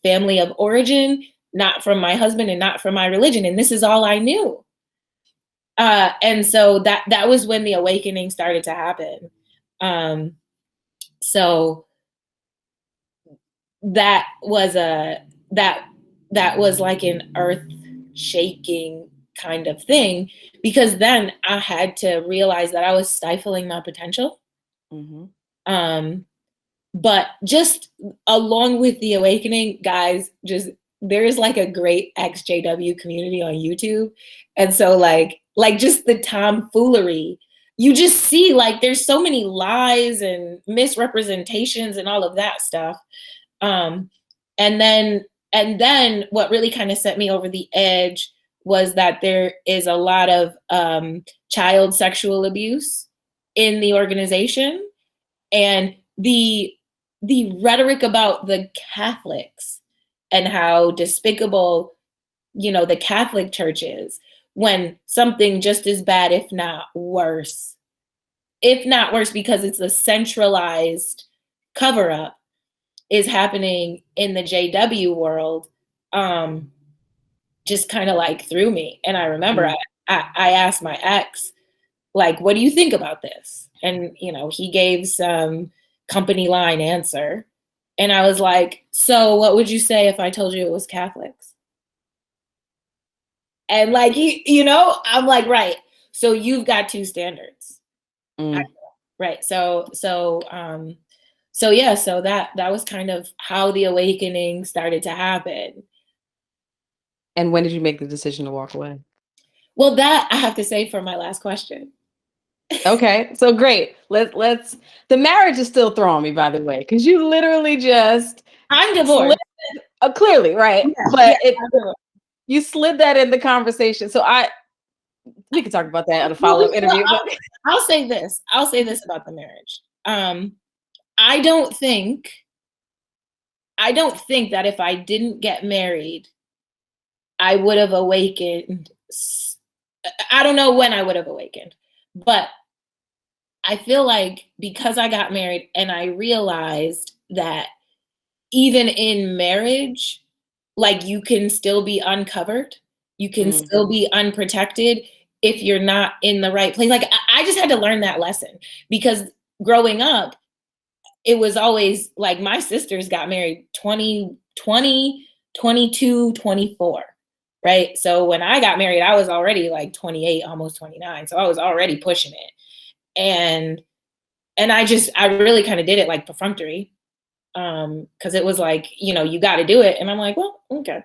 family of origin, not from my husband, and not from my religion. And this is all I knew. And so that was when the awakening started to happen. So that was that was like an earth shaking kind of thing, because then I had to realize that I was stifling my potential. mm-hmm. Um, but just along with the awakening, guys, just there's like a great XJW community on YouTube. And so like just the tomfoolery, you just see like there's so many lies and misrepresentations and all of that stuff. Um, and then what really kind of set me over the edge was that there is a lot of child sexual abuse in the organization, and the rhetoric about the Catholics and how despicable, you know, the Catholic Church is, when something just as bad, if not worse, because it's a centralized cover up, is happening in the JW world, just kind of like threw me. And I remember Mm. I asked my ex, like, what do you think about this? And, you know, he gave some company line answer. And I was like, so what would you say if I told you it was Catholics? And like, you know, I'm like, right. So you've got two standards. Mm. Right. So yeah, so that was kind of how the awakening started to happen. And when did you make the decision to walk away? Well, that I have to say for my last question. Okay, so great. Let's. The marriage is still throwing me, by the way, because you literally just I'm slid. divorced. Clearly, right? Yeah, yeah, But I'm divorced. you slid that in the conversation. So we can talk about that at a Well, follow up interview. But I'll say this. I'll say this about the marriage. I don't think that if I didn't get married, I would have awakened. I don't know when I would have awakened, but I feel like because I got married and I realized that even in marriage, like you can still be uncovered, you can mm, still be unprotected if you're not in the right place. Like I just had to learn that lesson, because growing up, it was always like my sisters got married 20, 22, 24. Right. So when I got married, I was already like 28, almost 29. So I was already pushing it. And I really kind of did it like perfunctory. Because it was like, you know, you got to do it. And I'm like, well, okay,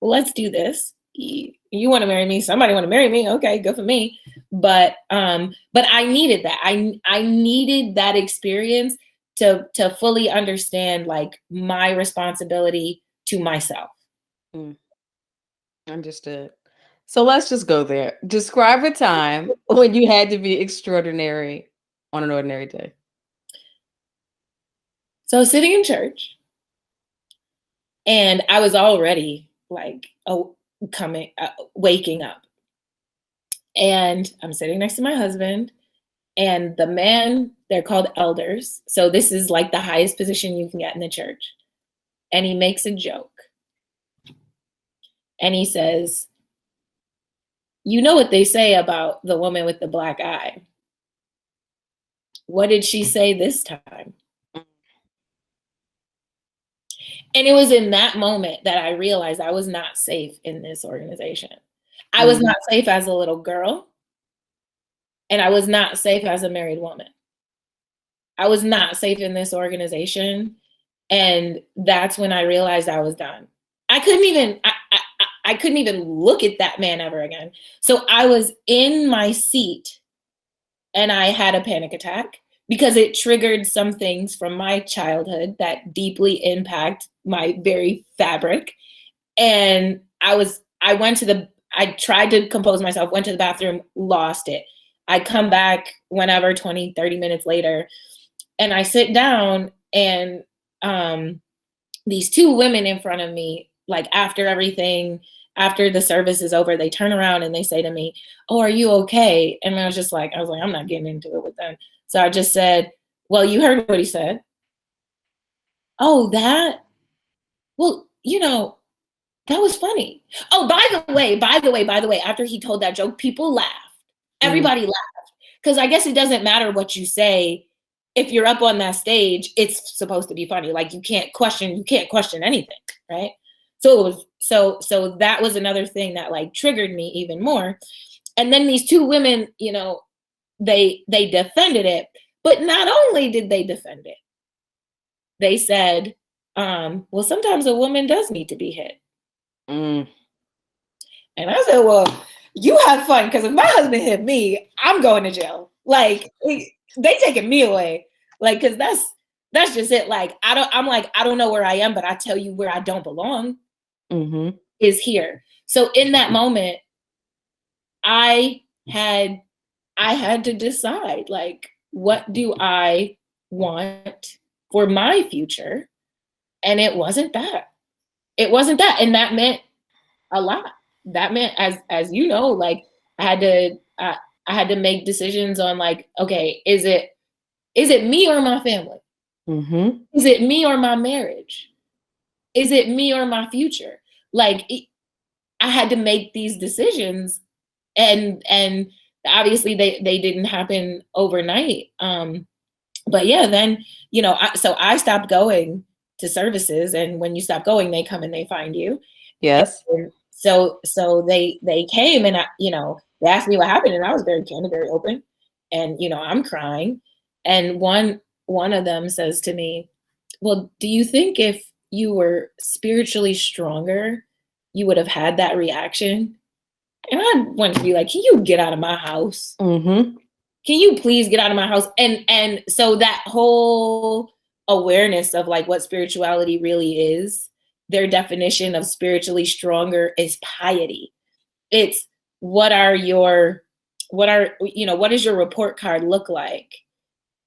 well, let's do this. you want to marry me? Somebody want to marry me? Okay, good for me. But I needed that. I needed that experience to fully understand like my responsibility to myself. Mm, understood. So let's just go there. Describe a time when you had to be extraordinary on an ordinary day. So sitting in church, and I was already like waking up, and I'm sitting next to my husband, and the man, they're called elders. So this is like the highest position you can get in the church. And he makes a joke. And he says, you know what they say about the woman with the black eye? What did she say this time? And it was in that moment that I realized I was not safe in this organization. I was not safe as a little girl. And I was not safe as a married woman. I was not safe in this organization. And that's when I realized I was done. I couldn't even look at that man ever again. So I was in my seat and I had a panic attack because it triggered some things from my childhood that deeply impact my very fabric. And I tried to compose myself, went to the bathroom, lost it. I come back whenever, 20, 30 minutes later, and I sit down, and these two women in front of me, like after the service is over, they turn around and they say to me, oh, are you okay? And I was like, I'm not getting into it with them. So I just said, well, you heard what he said. Oh, that? Well, that was funny. Oh, by the way, after he told that joke, people laughed. Everybody laughed. Because I guess it doesn't matter what you say. If you're up on that stage, it's supposed to be funny. Like you can't question anything, right? So that was another thing that like triggered me even more. And then these two women, they defended it, but not only did they defend it, they said, well, sometimes a woman does need to be hit. And I said, well, you have fun, because if my husband hit me, I'm going to jail. Like they taking me away. Like, because that's just it. Like, I don't know where I am, but I tell you where I don't belong is here. So in that moment, I had to decide, like, what do I want for my future? And it wasn't that. And that meant a lot. That meant, as you know, like I had to make decisions on like, okay, is it me or my family? Is it me or my marriage? Is it me or my future? Like I had to make these decisions, and obviously they didn't happen overnight. But yeah, then so I stopped going to services, and when you stop going, they come and they find you. Yes. And so they came, and they asked me what happened, and I was very candid, very open, and I'm crying, and one of them says to me, well, do you think if you were spiritually stronger, you would have had that reaction? And I wanted to be like, can you get out of my house? Can you please get out of my house? And so that whole awareness of like what spirituality really is, their definition of spiritually stronger is piety. It's what does your report card look like?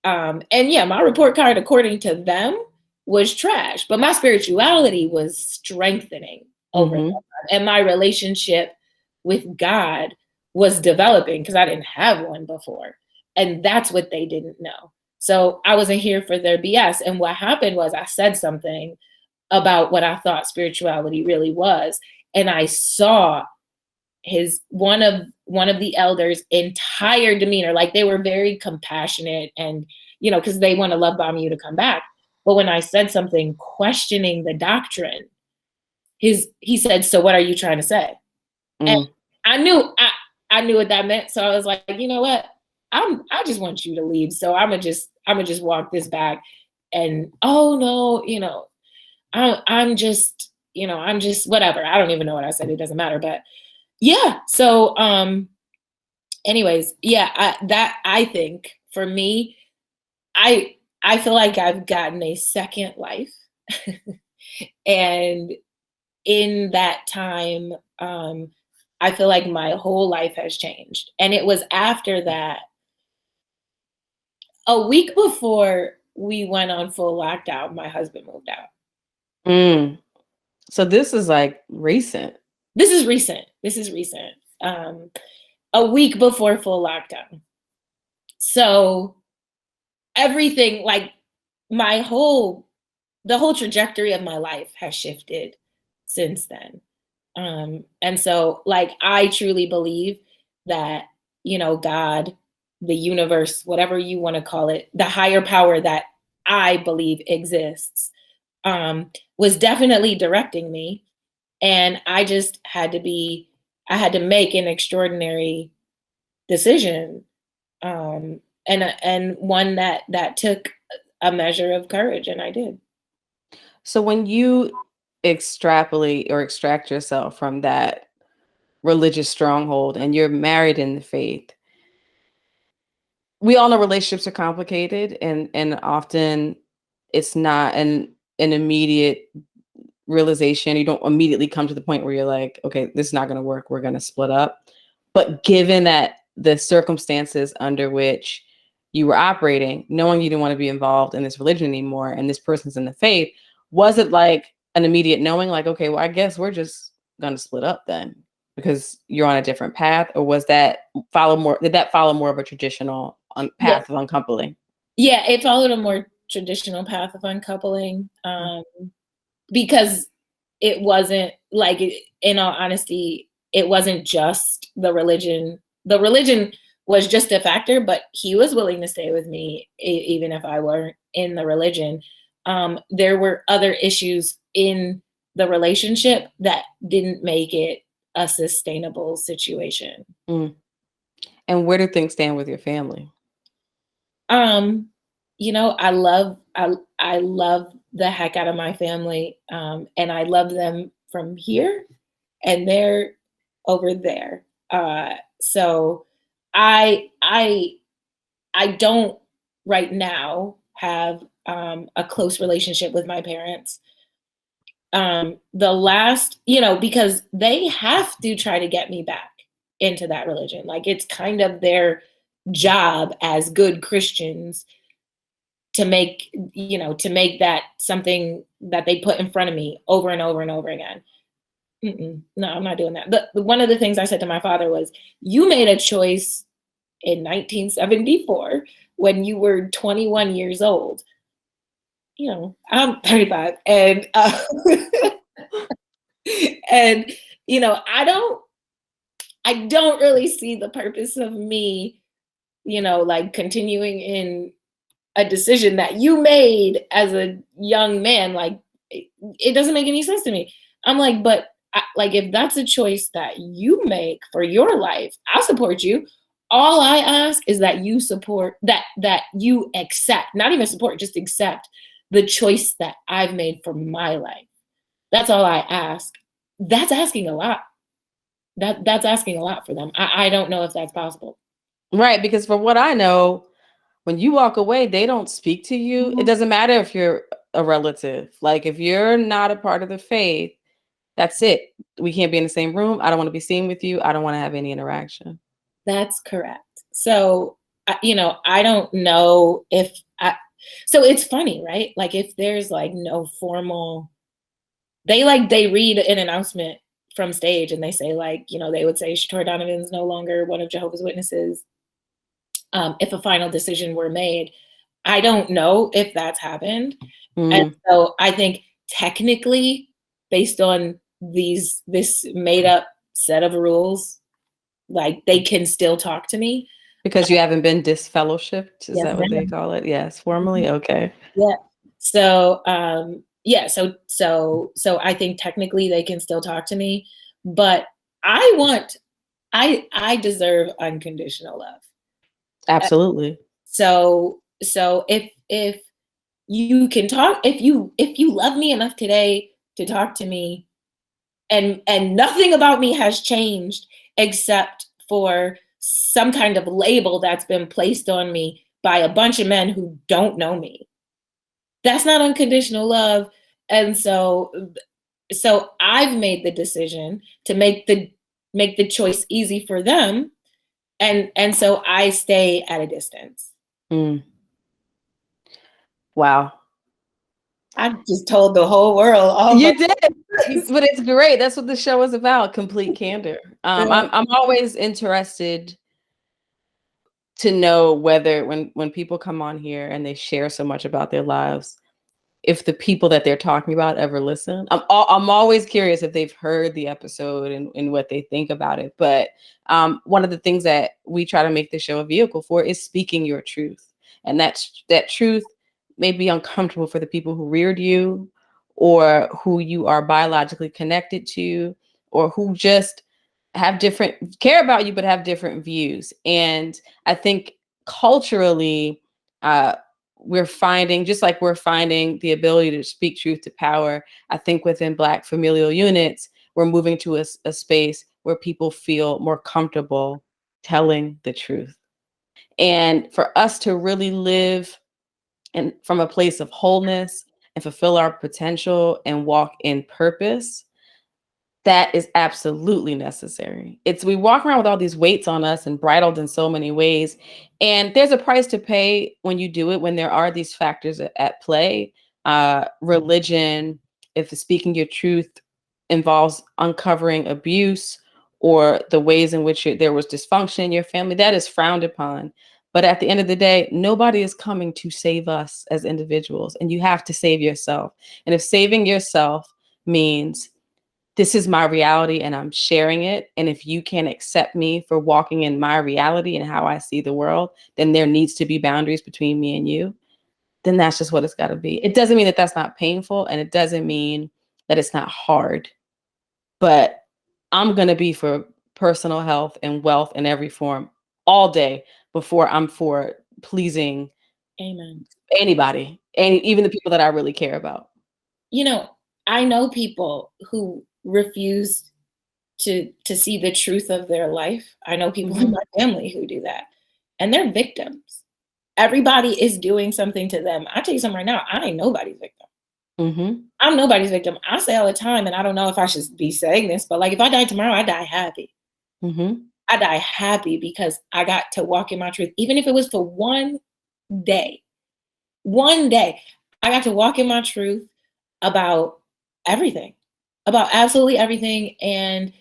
And yeah, my report card, according to them, was trash, but my spirituality was strengthening over time. And my relationship with God was developing, because I didn't have one before. And that's what they didn't know. So I wasn't here for their BS. And what happened was I said something about what I thought spirituality really was. And I saw one of the elders' entire demeanor, like they were very compassionate, and because they want to love bomb you to come back. But when I said something questioning the doctrine, he said, so what are you trying to say? And I knew what that meant. So I was like, you know what? I just want you to leave. So I'm gonna just walk this back. And oh no, I'm just I'm just whatever. I don't even know what I said. It doesn't matter. But yeah. So, anyways, yeah, I think for me, I feel like I've gotten a second life. And in that time, I feel like my whole life has changed. And it was after that, a week before we went on full lockdown, my husband moved out. Mm. So this is like recent. This is recent. This is recent. A week before full lockdown. So everything, like the whole trajectory of my life has shifted since then. And so, like, I truly believe that, God, the universe, whatever you want to call it, the higher power that I believe exists, was definitely directing me. And I just I had to make an extraordinary decision. And one that took a measure of courage, and I did. So when you extrapolate or extract yourself from that religious stronghold and you're married in the faith, we all know relationships are complicated, and often it's not an immediate realization. You don't immediately come to the point where you're like, okay, this is not going to work, we're going to split up. But given that the circumstances under which you were operating, knowing you didn't want to be involved in this religion anymore and this person's in the faith, was it like an immediate knowing, like, okay, well, I guess we're just going to split up then because you're on a different path? Or did that follow more of a traditional Yeah, path of uncoupling? yeah, it followed a more traditional path of uncoupling, because it wasn't like, in all honesty, it wasn't just the religion. The religion was just a factor, but he was willing to stay with me even if I weren't in the religion. There were other issues in the relationship that didn't make it a sustainable situation. Mm. And where do things stand with your family? Um, I love the heck out of my family, and I love them from here, and they're over there. So I don't right now have a close relationship with my parents. The last, because they have to try to get me back into that religion. Like, it's kind of their job as good Christians to make that something that they put in front of me over and over and over again. No, I'm not doing that. One of the things I said to my father was, you made a choice in 1974 when you were 21 years old. I'm 35, and and I don't really see the purpose of me, like, continuing in a decision that you made as a young man. Like, it doesn't make any sense to me. I'm like, but like, if that's a choice that you make for your life, I'll support you. All I ask is that you support that you accept, not even support, just accept the choice that I've made for my life. That's all I ask. That's asking a lot. That's asking a lot for them. I don't know if that's possible. Right, because from what I know, when you walk away, they don't speak to you. It doesn't matter if you're a relative. Like, if you're not a part of the faith, that's it. We can't be in the same room. I don't want to be seen with you. I don't want to have any interaction. That's correct. So, I don't know if so it's funny, right? Like, if there's like no formal, they read an announcement from stage and they say, like, they would say Shatorah Donovan is no longer one of Jehovah's Witnesses. If a final decision were made, I don't know if that's happened. And Mm. so I think technically, based on this made up set of rules, like, they can still talk to me. Because you haven't been disfellowshipped. Is Yes, that what they ma'am. call it? Yes, formally. Okay. Yeah. So, yeah, so I think technically they can still talk to me, but I deserve unconditional love. Absolutely. So if you can talk, if you love me enough today to talk to me, and nothing about me has changed except for some kind of label that's been placed on me by a bunch of men who don't know me. That's not unconditional love. And so I've made the decision to make the choice easy for them, and so I stay at a distance. Mm. Wow. I just told the whole world all You did, but it's great. That's what the show is about, complete candor. I'm always interested to know whether when people come on here and they share so much about their lives, if the people that they're talking about ever listen. I'm always curious if they've heard the episode and what they think about it. But one of the things that we try to make the show a vehicle for is speaking your truth. And that truth may be uncomfortable for the people who reared you, or who you are biologically connected to, or who just care about you but have different views. And I think culturally, we're finding, just like we're finding the ability to speak truth to power, I think within Black familial units, we're moving to a space where people feel more comfortable telling the truth. And for us to really live from a place of wholeness and fulfill our potential and walk in purpose, that is absolutely necessary. We walk around with all these weights on us and bridled in so many ways. And there's a price to pay when you do it, when there are these factors at play. Religion, if speaking your truth involves uncovering abuse or the ways in which there was dysfunction in your family, that is frowned upon. But at the end of the day, nobody is coming to save us as individuals, and you have to save yourself. And if saving yourself means this is my reality and I'm sharing it, and if you can't accept me for walking in my reality and how I see the world, then there needs to be boundaries between me and you, then that's just what it's got to be. It doesn't mean that that's not painful, and it doesn't mean that it's not hard, but I'm going to be for personal health and wealth in every form all day before I'm for pleasing Amen. anybody, and even the people that I really care about. You know, I know people who refuse to see the truth of their life. I know people in my family who do that, and they're victims. Everybody is doing something to them. I tell you something right now, I ain't nobody's victim. I'm nobody's victim. I say all the time, and I don't know if I should be saying this, but like, if I die tomorrow, I die happy. I die happy because I got to walk in my truth, even if it was for one day. One day, I got to walk in my truth about everything, about absolutely everything. And,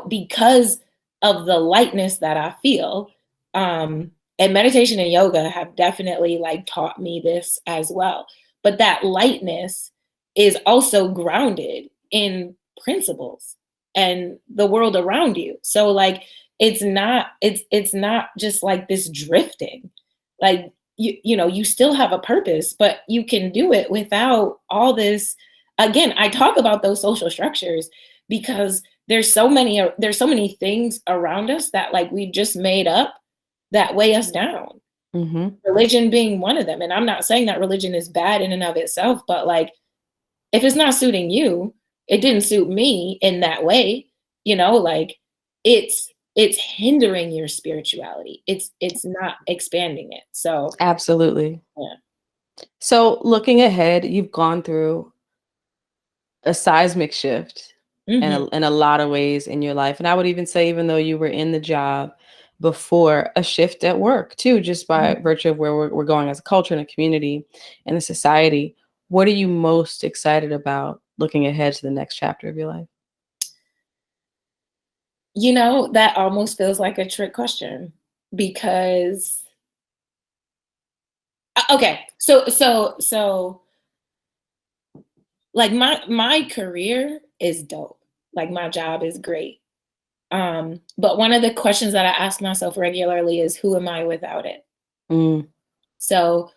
because of the lightness that I feel, and meditation and yoga have definitely like taught me this as well. But that lightness is also grounded in principles and the world around you. So like, it's not just like this drifting. Like, you still have a purpose, but you can do it without all this. Again, I talk about those social structures because there's so many things around us that like we just made up that weigh us down. Religion being one of them. And I'm not saying that religion is bad in and of itself, but like, if it's not suiting you, it didn't suit me in that way, like it's hindering your spirituality. It's not expanding it. So Absolutely. yeah. So looking ahead, you've gone through a seismic shift in a lot of ways in your life. And I would even say, even though you were in the job before, a shift at work too, just by virtue of where we're going as a culture and a community and a society. What are you most excited about looking ahead to the next chapter of your life? That almost feels like a trick question because okay, so like my career is dope. Like my job is great. But one of the questions that I ask myself regularly is, who am I without it? So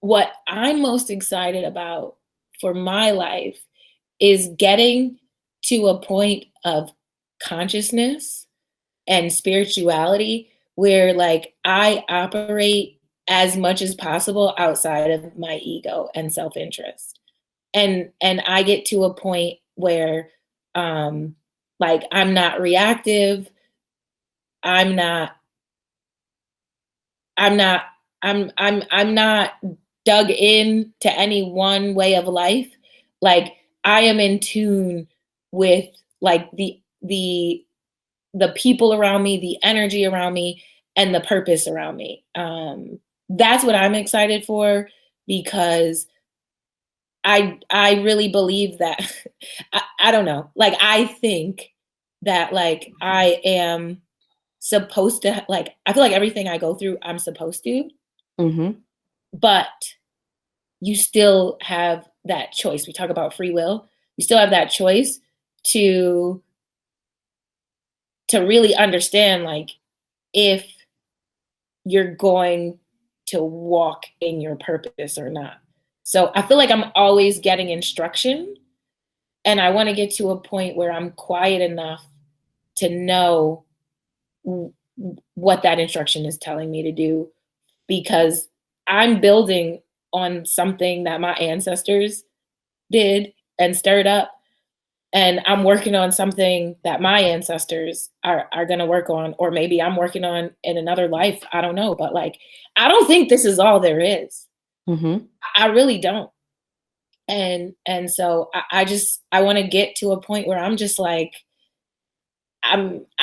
what I'm most excited about for my life is getting to a point of consciousness and spirituality where like I operate as much as possible outside of my ego and self-interest. and I get to a point where like I'm not reactive. I'm not I'm not I'm not dug in to any one way of life. Like I am in tune with like the people around me, the energy around me, and the purpose around me. That's what I'm excited for because I really believe that I don't know. Like I think that like I am supposed to like I feel like everything I go through I'm supposed to, Mm-hmm. but you still have that choice. We talk about free will. You still have that choice to really understand like if you're going to walk in your purpose or not. So I feel like I'm always getting instruction, and I want to get to a point where I'm quiet enough to know what that instruction is telling me to do because I'm building on something that my ancestors did and stirred up, and I'm working on something that my ancestors are going to work on, or maybe I'm working on in another life. I don't know, but like I don't think this is all there is. Mm-hmm. I really don't. And so I want to get to a point where I'm just like I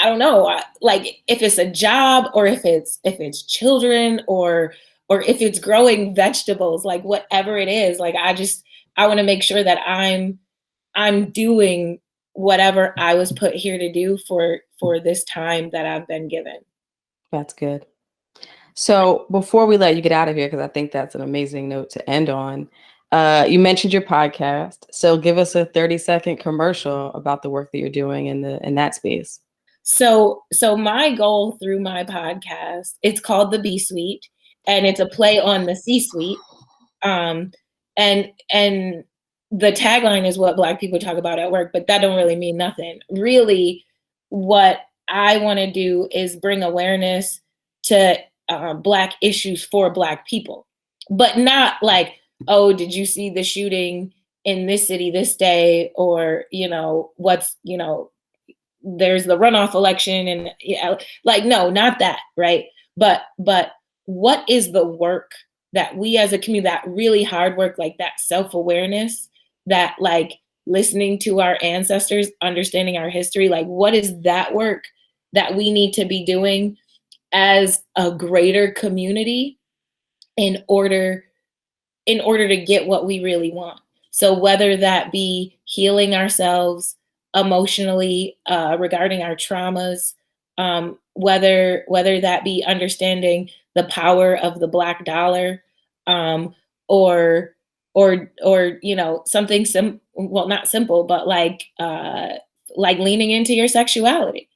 don't know, like if it's a job or if it's children or if it's growing vegetables, like whatever it is, like I want to make sure that I'm doing whatever I was put here to do for this time that I've been given. That's good. So before we let you get out of here, because I think that's an amazing note to end on, you mentioned your podcast. So give us a 30-second commercial about the work that you're doing in that space. So my goal through my podcast, it's called the B Suite, and it's a play on the C Suite. Um, and the tagline is what Black people talk about at work, but that don't really mean nothing. Really, what I want to do is bring awareness to Black issues for Black people, but not like, oh, did you see the shooting in this city this day, or what's there's the runoff election, and like no, not that, right? But what is the work that we as a community, that really hard work, like that self-awareness, that like listening to our ancestors, understanding our history, like what is that work that we need to be doing as a greater community in order to get what we really want. So whether that be healing ourselves emotionally regarding our traumas, whether that be understanding the power of the Black dollar, or something well, not simple, but like leaning into your sexuality.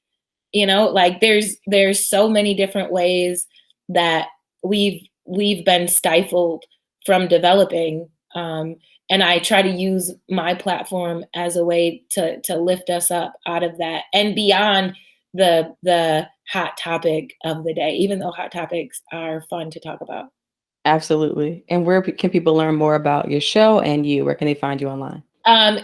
Like there's so many different ways that we've been stifled from developing, and I try to use my platform as a way to lift us up out of that and beyond the hot topic of the day, even though hot topics are fun to talk about. Absolutely. And where can people learn more about your show and you? Where can they find you online?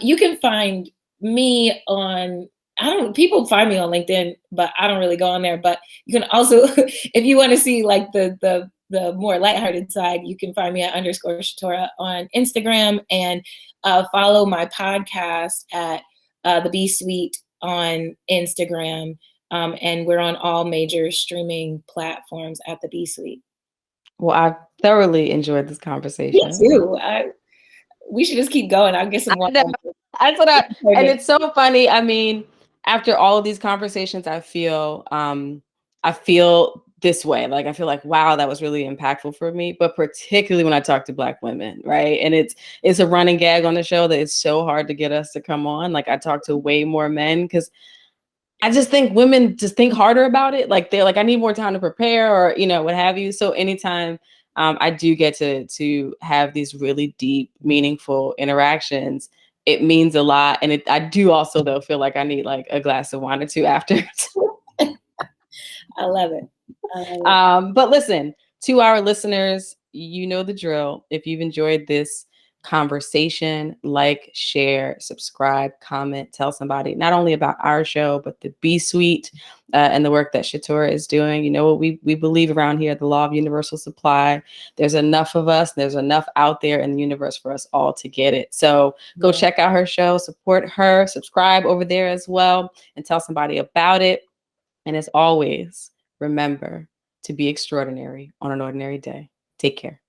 You can find me on, I don't, people find me on LinkedIn, but I don't really go on there. But you can also, if you want to see like the more lighthearted side, you can find me at _Shatorah on Instagram, and follow my podcast at the B Suite on Instagram. And we're on all major streaming platforms at the B Suite. Well, I thoroughly enjoyed this Me conversation. too. We should just keep going. I'll get some I water. know. That's what and it's so funny. I mean, after all of these conversations, I feel this way. Like I feel like, wow, that was really impactful for me. But particularly when I talk to Black women, right? And it's a running gag on the show that it's so hard to get us to come on. Like I talk to way more men because I just think women just think harder about it. Like they're like, I need more time to prepare, or what have you. So anytime I do get to have these really deep, meaningful interactions, it means a lot. And I do also though feel like I need like a glass of wine or two after. I love it. But listen, to our listeners, you know the drill. If you've enjoyed this conversation, like, share, subscribe, comment, tell somebody not only about our show, but the B Suite and the work that Shatorah is doing. You know what we believe around here, the law of universal supply. There's enough of us, there's enough out there in the universe for us all to get it. So go check out her show, support her, subscribe over there as well, and tell somebody about it. And as always, remember to be extraordinary on an ordinary day. Take care.